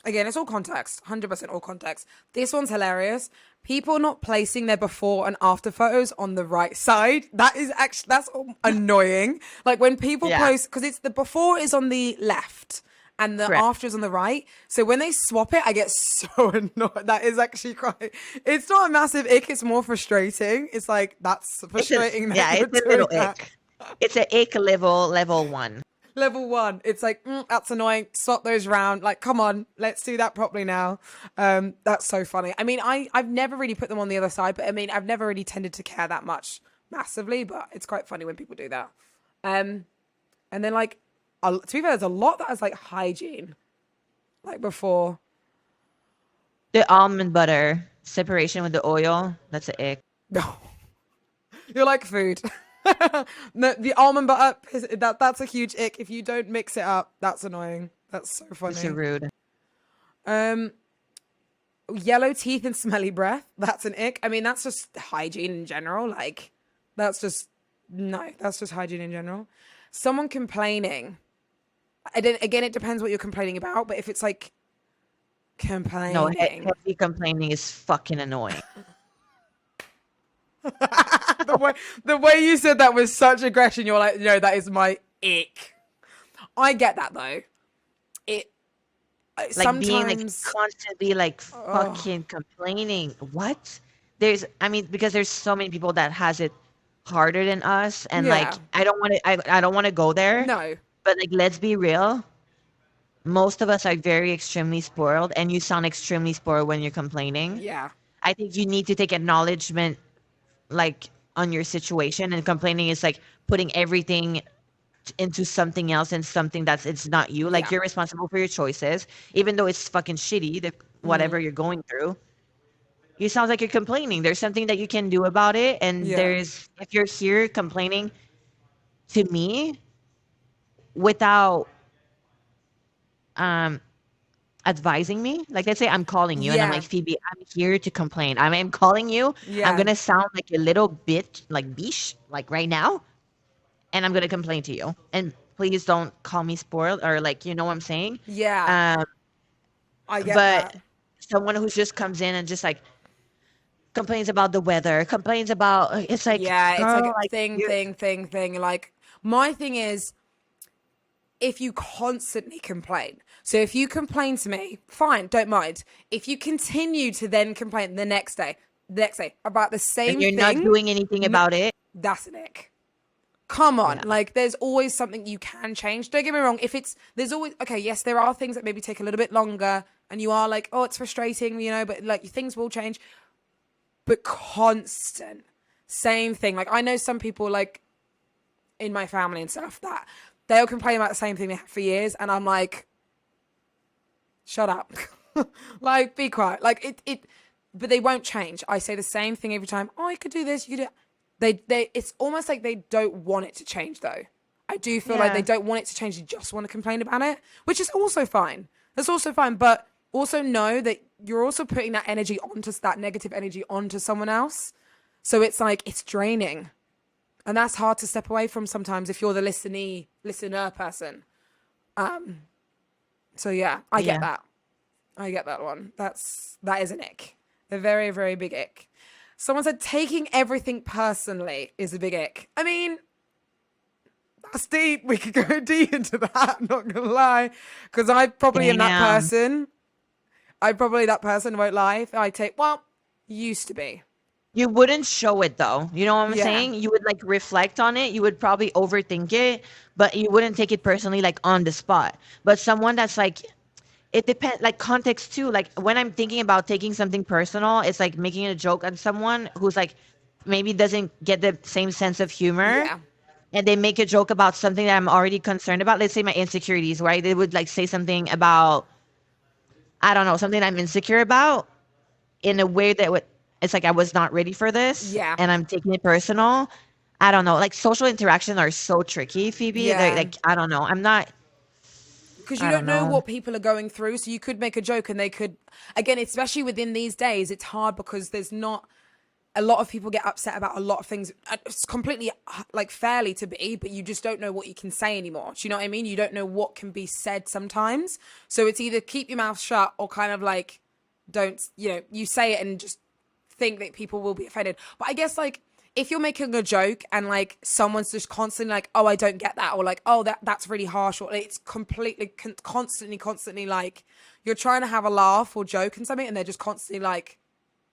Again, it's all context, 100% all context. This one's hilarious. People not placing their before and after photos on the right side. That is actually, that's annoying. Like when people Yeah, post, because it's the before is on the left and the correct. after is on the right. So when they swap it, I get so annoyed. That is actually quite, it's not a massive ick, it's more frustrating. It's like, that's frustrating that Yeah, you're it's a doing little that. ick. It's a ick level one. Level one, it's like that's annoying. Swap those round. Like, come on, let's do that properly now. That's so funny. I mean, I've never really put them on the other side, but I mean, I've never really tended to care that much massively. But it's quite funny when people do that. And then like, to be fair, there's a lot that is like hygiene, like before. The almond butter separation with the oil, that's a ick. No, you're like food. No, the almond butter that's a huge ick. If you don't mix it up, that's annoying. That's so It's so funny. rude. Um, Yellow teeth and smelly breath. That's an ick. I mean, that's just hygiene in general. Like, that's just, no, that's just hygiene in general. Someone complaining. Again, it depends what you're complaining about, but if it's like No, complaining, heavy complaining is fucking annoying. the way the way you said that was such aggression. You're like, no, that is my ick. I get that though. It Like being like sometimes, constantly like fucking complaining. What? I mean, because there's so many people that has it harder than us, and like yeah, I don't want to go there, no, but like let's be real. Most of us are very extremely spoiled, and you sound extremely spoiled when you're complaining. yeah, I think you need to take acknowledgement like on your situation, and complaining is like putting everything into something else and something that's it's not you. Like yeah, you're responsible for your choices, even though it's fucking shitty, whatever you're going through. You sound like you're complaining. There's something that you can do about it, and yeah, there's if you're here complaining to me without um advising me, like let's say I'm calling you and I'm yeah, like, Phoebe, I'm here to complain. I'm calling you. I'm yeah, gonna sound like a little bit like bish, like right now, and I'm gonna complain to you. And please don't call me spoiled or like you know what I'm saying. yeah. Um, I get but that. someone who just comes in and just like complains about the weather, complains about it's like, Yeah, it's like girl, a like you're thing. Like, my thing is, if you constantly complain, so if you complain to me, fine, don't mind. If you continue to then complain the next day about the and same you're not thing, doing anything no, about it. that's an ick. Come on, Yeah, like there's always something you can change. Don't get me wrong. If it's there's always okay, yes, there are things that maybe take a little bit longer, and you are like, oh, it's frustrating, you know, but like things will change. But constant, same thing. Like I know some people like in my family and stuff that they'll complain about the same thing they have for years, and I'm like, shut up, like be quiet. Like but they won't change. I say the same thing every time. Oh, you could do this. You could do. They. It's almost like they don't want it to change though. I do feel like they yeah, don't want it to change. They just want to complain about it, which is also fine. That's also fine, but also know that you're also putting that energy onto that negative energy onto someone else. So it's like it's draining. And that's hard to step away from sometimes if you're the listener person. So yeah, I get yeah, that. I get that one. That is an ick. A very, very big ick. Someone said taking everything personally is a big ick. I mean, that's deep. We could go deep into that, I'm not gonna lie. Because I probably am that damn. person. I probably that person won't lie. I take used to be. You wouldn't show it though. You know what I'm Yeah. saying? You would like reflect on it. You would probably overthink it, but you wouldn't take it personally like on the spot. But someone that's like, it depends, like context too. Like when I'm thinking about taking something personal, it's like making a joke on someone who's like maybe doesn't get the same sense of humor, Yeah. and they make a joke about something that I'm already concerned about. Let's say my insecurities, right? They would like say something about, I don't know, something I'm insecure about in a way that would, it's like I was not ready for this Yeah. and I'm taking it personal. I don't know. Like social interactions are so tricky, Phoebe. They're Yeah. like I don't know. I'm not. because you I don't don't know know. what people are going through. So you could make a joke and they could, again, especially within these days, it's hard because there's not a lot of people get upset about a lot of things. It's completely like fairly to be, but you just don't know what you can say anymore. Do you know what I mean? You don't know what can be said sometimes. So it's either keep your mouth shut or kind of like don't, you say it and just think that people will be offended. But I guess like if you're making a joke and like someone's just constantly like, oh, I don't get that, or like, oh, that's really harsh, or it's completely constantly like you're trying to have a laugh or joke and something and they're just constantly like,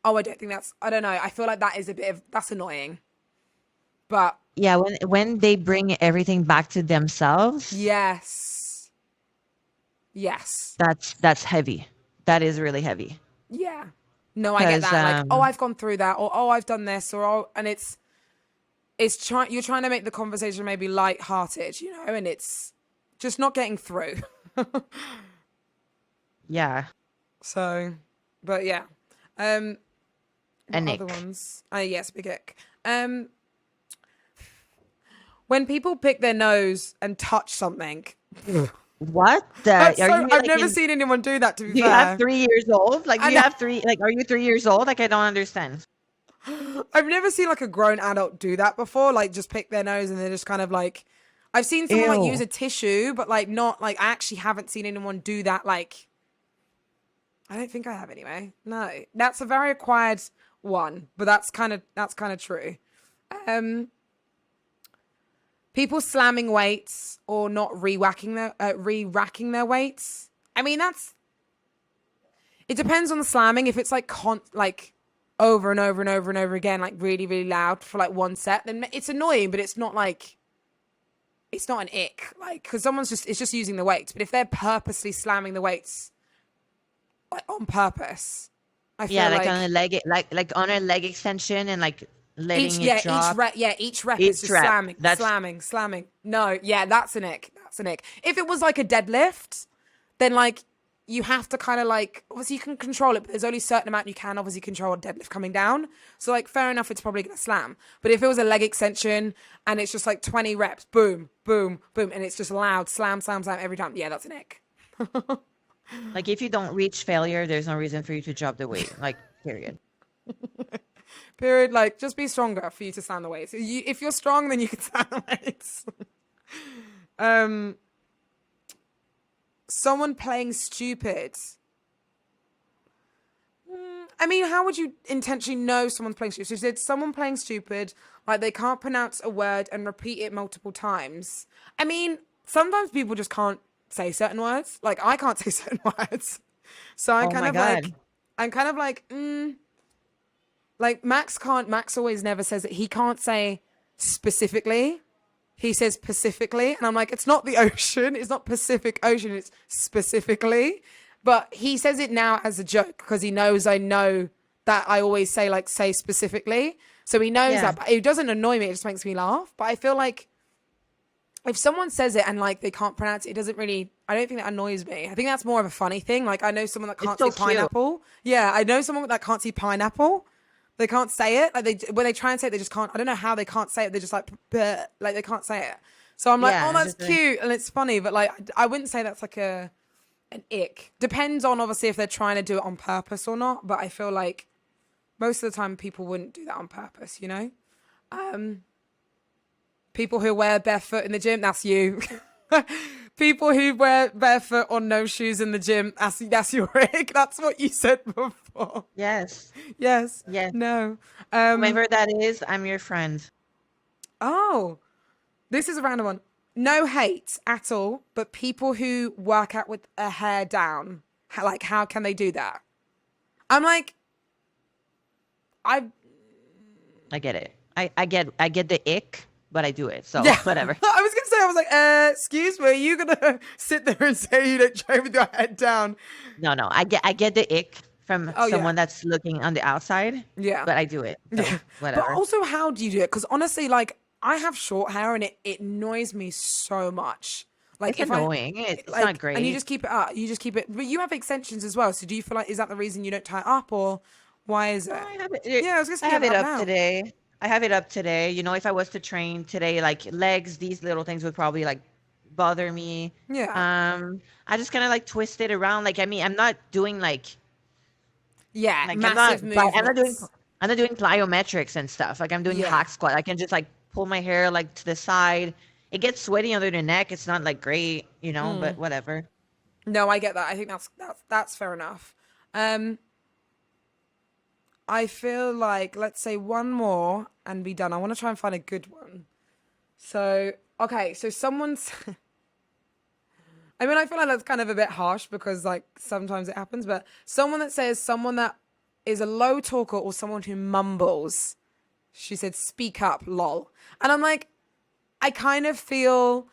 oh, I don't think I don't know. I feel like that is that's annoying. But Yeah, when they bring everything back to themselves, yes. Yes. that's heavy. That is really heavy. Yeah. No, I get Because that. Like, oh, I've gone through that, or oh, I've done this, or oh, and you're trying to make the conversation maybe light-hearted, and it's just not getting through. yeah, So, but yeah. a What other nick. ones? Yes, big ick. When people pick their nose and touch something. What? That's Are you I've like never in? seen anyone do that, to be Do you have fair. 3 years old? Like, do I you know. have three? Like, are you 3 years old? Like, I don't understand. I've never seen like a grown adult do that before, like just pick their nose and they're just kind of like, I've seen someone like use Ew. a tissue, but like not like, I actually haven't seen anyone do that. Like, I don't think I have anyway. No, that's a very acquired one, but that's kind of true. Um, People slamming weights or not re-racking their weights. I mean, it depends on the slamming. If it's like over and over and over and over again, like really, really loud for like one set, then it's annoying, but it's not an ick. Like, because it's just using the weights. But if they're purposely slamming the weights like on purpose, I feel Yeah, like like on a leg, like on a leg extension and like letting it drop. each rep is Each just rep. slamming, That's slamming, slamming. No, yeah, that's an ick. That's an ick. If it was like a deadlift, then like you have to kind of like, obviously you can control it, but there's only a certain amount you can obviously control a deadlift coming down. So like fair enough, it's probably gonna slam. But if it was a leg extension and it's just like 20 reps, boom, boom, boom, and it's just loud, slam, slam, slam every time, yeah, that's an ick. like if you don't reach failure, there's no reason for you to drop the weight. Like, period. Period. Like, just be stronger for you to slam the weights. If you're strong, then you can slam the weights. Someone playing stupid. I mean, how would you intentionally know someone's playing stupid? So you said someone playing stupid, like they can't pronounce a word and repeat it multiple times. I mean, sometimes people just can't say certain words. Like, I can't say certain words. So Oh my God. I'm kind of like, like Max always never says it. He can't say specifically. He says specifically. And I'm like, it's not the ocean. It's not Pacific Ocean. It's specifically. But he says it now as a joke because he knows I know that I always say specifically. So he knows that. But it doesn't annoy me. It just makes me laugh. But I feel like if someone says it and like they can't pronounce it, it doesn't really, I don't think that annoys me. I think that's more of a funny thing. Like I know someone that can't so say pineapple. Yeah, I know someone that can't see pineapple. They can't say it. Like when they try and say it, they just can't. I don't know how they can't say it. They're just like, bleh, like they can't say it. So I'm like, Yeah, oh, that's just cute and it's funny, but like I wouldn't say that's like an ick. Depends on obviously if they're trying to do it on purpose or not. But I feel like most of the time people wouldn't do that on purpose. People who wear barefoot in the gym, that's you. People who wear barefoot or no shoes in the gym, that's your ick. That's what you said before. Yes. Yes. Yes. No. Whoever that is, I'm your friend. Oh, this is a random one. No hate at all, but people who work out with a hair down, how can they do that? I'm like, I I get it. I get the ick, but I do it. So yeah. whatever. I was gonna say, I was like, excuse me, are you gonna sit there and say you don't train with your head down? No. I get the ick from Oh, yeah. someone that's looking on the outside. Yeah. But I do it. So Yeah. whatever. But also, how do you do it? Because honestly, like, I have short hair and it annoys me so much. Like, It's annoying. It's not great. And you just keep it up. You just keep it. But you have extensions as well. So do you feel like, is that the reason you don't tie it up, or why is it? I have it. Yeah, I was just I have gonna it get up now. today. I have it up today. If I was to train today, like legs, these little things would probably like bother me. Yeah. I just kind of like twist it around. Like, I mean, I'm not doing Yeah. like Massive I'm not doing movements. plyometrics and stuff. Like I'm doing Yeah. hack squat. I can just like pull my hair like to the side. It gets sweaty under the neck. It's not like great, but whatever. No, I get that. I think that's fair enough. Um, I feel like let's say one more and be done. I want to try and find a good one. So, okay, so someone's I mean, I feel like that's kind of a bit harsh because like sometimes it happens, but someone that says someone that is a low talker or someone who mumbles. She said speak up, lol. And I'm like I kind of feel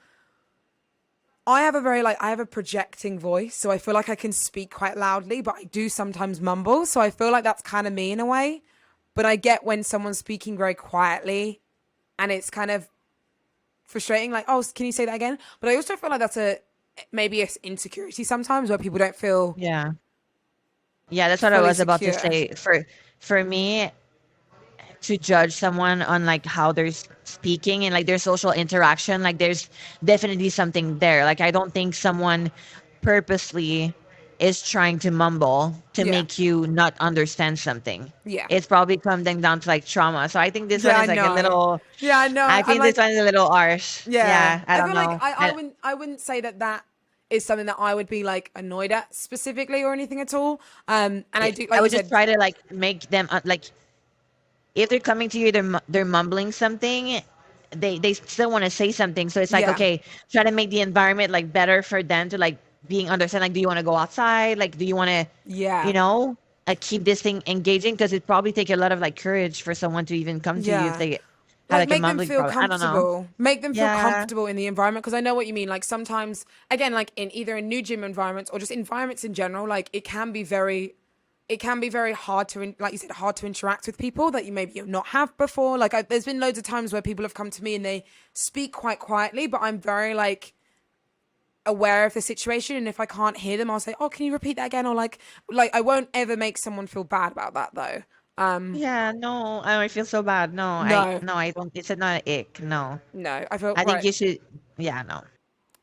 I have a very I have a projecting voice, so I feel like I can speak quite loudly, but I do sometimes mumble, so I feel like that's kind of me in a way. But I get when someone's speaking very quietly and it's kind of frustrating, like, oh, can you say that again? But I also feel like that's maybe an insecurity sometimes where people don't feel Yeah. Yeah, that's what I fully was about to secure. say. For me to judge someone on like how they're speaking and like their social interaction, like there's definitely something there. Like I don't think someone purposely is trying to mumble to Yeah. make you not understand something. Yeah. It's probably coming down to like trauma. So I think this one Yeah, I is like a know. little, Yeah, I know. I I'm think this like, one is a little harsh. yeah. Yeah, I I don't feel like know. I wouldn't say that is something that I would be like annoyed at specifically or anything at all. And I do, I like you would just said, try to like make them like if they're coming to you, they're mumbling something. They still want to say something, so it's like yeah, okay, try to make the environment like better for them to like being understand. Like, do you want to go outside? Like, do you want to, yeah, you know, keep this thing engaging? Because it probably take a lot of like courage for someone to even come to you if yeah. they have Like like a make them mumbling feel problem. I don't know. comfortable. Make them feel Yeah, comfortable in the environment because I know what you mean. Like sometimes, again, like in either in new gym environments or just environments in general, like it can be very hard to, like you said, hard to interact with people that you maybe you've not have before. Like there's been loads of times where people have come to me and they speak quite quietly, but I'm very like aware of the situation, and if I can't hear them, I'll say, "Oh, can you repeat that again?" Or like I won't ever make someone feel bad about that though. yeah. No, I feel so bad. No, No, I don't. It's not an ick. No, no, I feel I think right. you should. Yeah, no.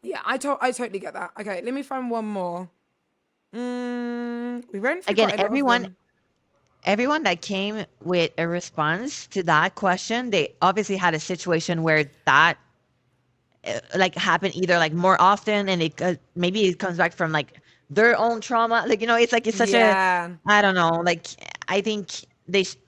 Yeah, I totally get that. Okay, let me find one more. We ran through Again, quite a lot of them. everyone that came with a response to that question, they obviously had a situation where that like happened either like more often, and maybe it comes back from like their own trauma. Like it's like it's such a Yeah, I don't know. Like I think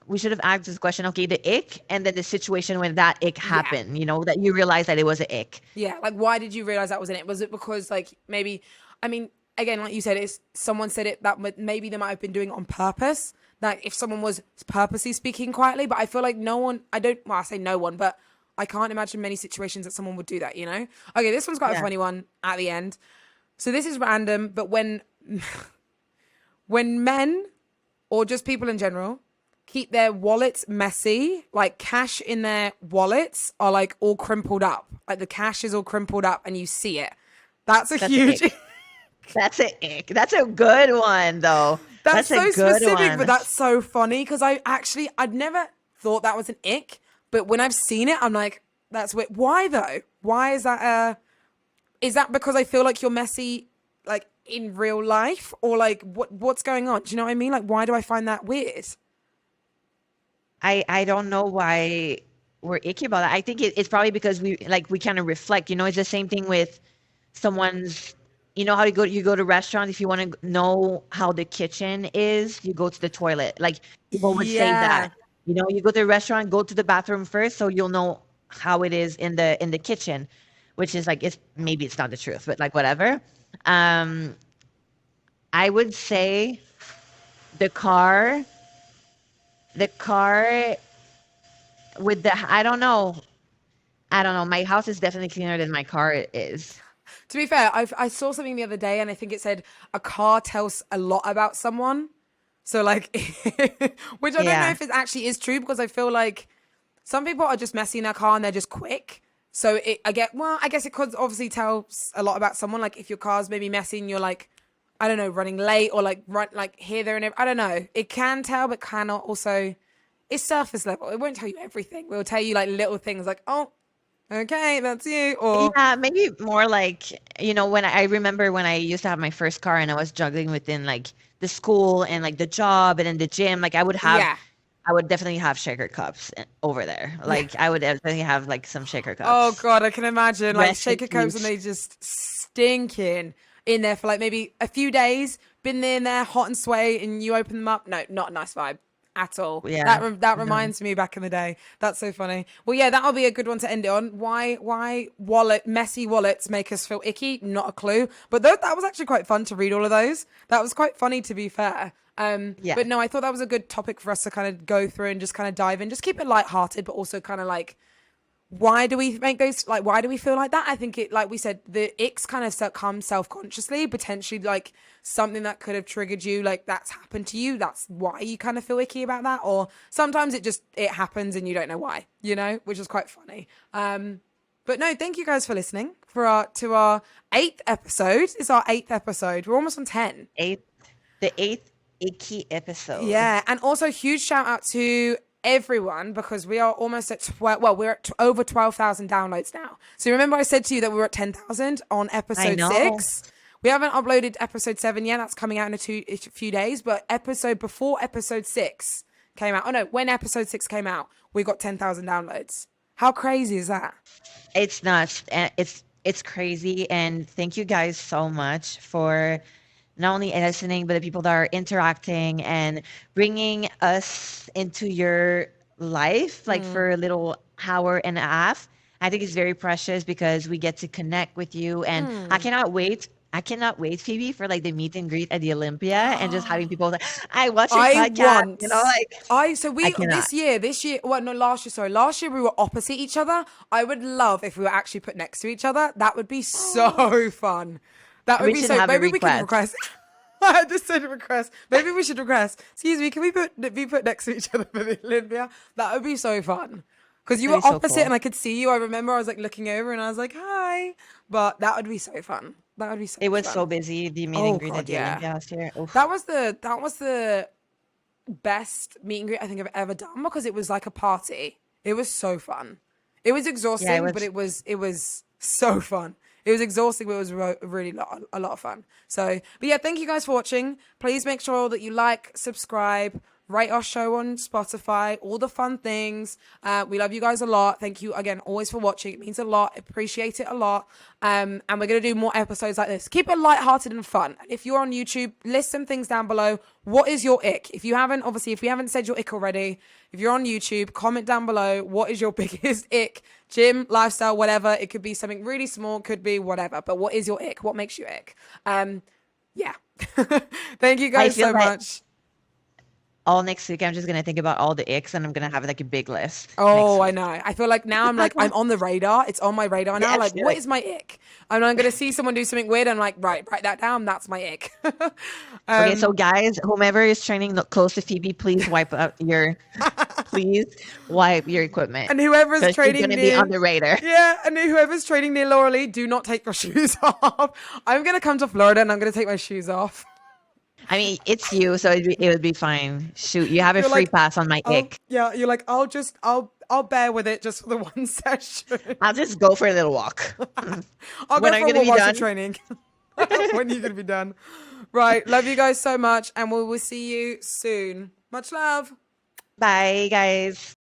we should have asked this question. Okay, the ick, and then the situation when that ick yeah, happened. That you realize that it was an ick. yeah. Like, why did you realize that was in it? Was it because like maybe? I mean, again, like you said, it's someone said it that maybe they might have been doing it on purpose. Like if someone was purposely speaking quietly, but I feel like no one. I don't. Well, I say no one, but I can't imagine many situations that someone would do that. Okay, this one's quite a Yeah. funny one at the end. So this is random, but when men or just people in general keep their wallets messy, like cash in their wallets are like all crimpled up, like the cash is all crimpled up and you see it. That's a That's an huge ick. That's an ick. That's a good one though. That's That's a so good specific, but one. that's so funny because I'd never thought that was an ick, but when I've seen it, I'm like, that's weird. Why though? Why is that? Is that because I feel like you're messy, like in real life, or like what's going on? Do you know what I mean? Like, why do I find that weird? I don't know why we're icky about that. I think it's probably because we kind of reflect. It's the same thing with someone's. How you go to restaurants, if you want to know how the kitchen is, you go to the toilet. Like people would say Yeah, that. You go to a restaurant, go to the bathroom first, so you'll know how it is in the kitchen, which is like maybe it's not the truth, but like whatever. Um, I would say the car, the car with the I don't know. My house is definitely cleaner than my car is. to be fair, I saw something the other day, and I think it said a car tells a lot about someone. So like, which I don't know Yeah, if it actually is true because I feel like some people are just messy in their car and they're just quick. So I guess it could obviously tell a lot about someone. Like if your car's maybe messy and you're like, I don't know, running late or like run like here, there, and I don't know. It can tell, but cannot also. It's surface level. It won't tell you everything. It will tell you like little things like, oh, Okay, that's you. Or Yeah, maybe more like, when I remember when I used to have my first car and I was juggling within like the school and like the job and then the gym, like yeah, I would definitely have shaker cups over there. yeah. Like I would definitely have like some shaker Oh cups. God, I can imagine like Rest in shaker cokes and peace. they just stinking in there for like maybe a few days. Been in there hot and sweaty, and you open them up. No, not a nice vibe at all. Yeah. That No. reminds me back in the day. That's so funny. Well, yeah, that'll be a good one to end it on. Why messy wallets make us feel icky? Not a clue. But that was actually quite fun to read all of those. That was quite funny to be fair. Yeah. But no, I thought that was a good topic for us to kind of go through and just kind of dive in. Just keep it lighthearted, but also kind of like why do we make those, like why do we feel like that? I think it, like we said, the icks kind of come self-consciously, potentially like something that could have triggered you, like that's happened to you, that's why you kind of feel icky about that. Or sometimes it happens and you don't know why, which is quite funny. But no, thank you guys for listening to our 8th episode. It's our 8th episode. We're almost on 10. The eighth icky episode. Yeah, and also huge shout out to everyone because we are almost at 12. Well, we're at over 12,000 downloads now. So remember I said to you that we were at 10,000 on episode 6. We haven't uploaded episode 7 yet. That's coming out in a few days. But before episode 6 came out. Oh no, when episode 6 came out, we got 10,000 downloads. How crazy is that? It's nuts. And it's crazy. And thank you guys so much for not only listening, but the people that are interacting and bringing us into your life, like for a little hour and a half. I think it's very precious because we get to connect with you. And I cannot wait. Phoebe, for like the meet and greet at the Olympia and just having people like, I watch your podcast, I cannot. This year, well, no, last year, sorry. Last year we were opposite each other. I would love if we were actually put next to each other. That would be so fun. That would We be should so. have a Maybe we can request. request. I had to send a request. Maybe we should request. Excuse me, can we be put next to each other for the Olympia? That would be so fun. Because you were That'd be so opposite cool. and I could see you. I remember I was like looking over and I was like, hi. But that would be so fun. That would be so It was fun. so busy, the meet and greet at the Olympia last year. Oof. That was the best meet and greet I think I've ever done because it was like a party. It was so fun. It was exhausting, but it was so fun. It was exhausting, but it was really a lot of fun. So, but yeah, thank you guys for watching. Please make sure that you like, subscribe, rate our show on Spotify, all the fun things. We love you guys a lot. Thank you again always for watching. It means a lot. Appreciate it a lot. And we're going to do more episodes like this. Keep it lighthearted and fun. If you're on YouTube, list some things down below. What is your ick? If you haven't said your ick already, if you're on YouTube, comment down below. What is your biggest ick? Gym, lifestyle, whatever. It could be something really small, could be whatever. But what is your ick? What makes you ick? Yeah. Thank you guys so much. All next week, I'm just gonna think about all the icks, and I'm gonna have like a big list. Oh, I know. I feel like now I'm on the radar. It's on my radar now. Yes, Like, what is my ick? And I'm gonna see someone do something weird. And I'm like, right, write that down. That's my ick. Okay, so guys, whomever is training close to Phoebe, please wipe your equipment. And whoever's training gonna be on the radar. Yeah, and whoever's training near Lauralie, do not take your shoes off. I'm gonna come to Florida and I'm gonna take my shoes off. I mean, it's you, so it would be fine. Shoot, you have a free pass on my ick. Yeah, you're like, I'll bear with it just for the one session. I'll just go for a little walk. I'll When go are for you a gonna walk be while done? you're training. When are you gonna be done? Right, love you guys so much, and we will see you soon. Much love. Bye, guys.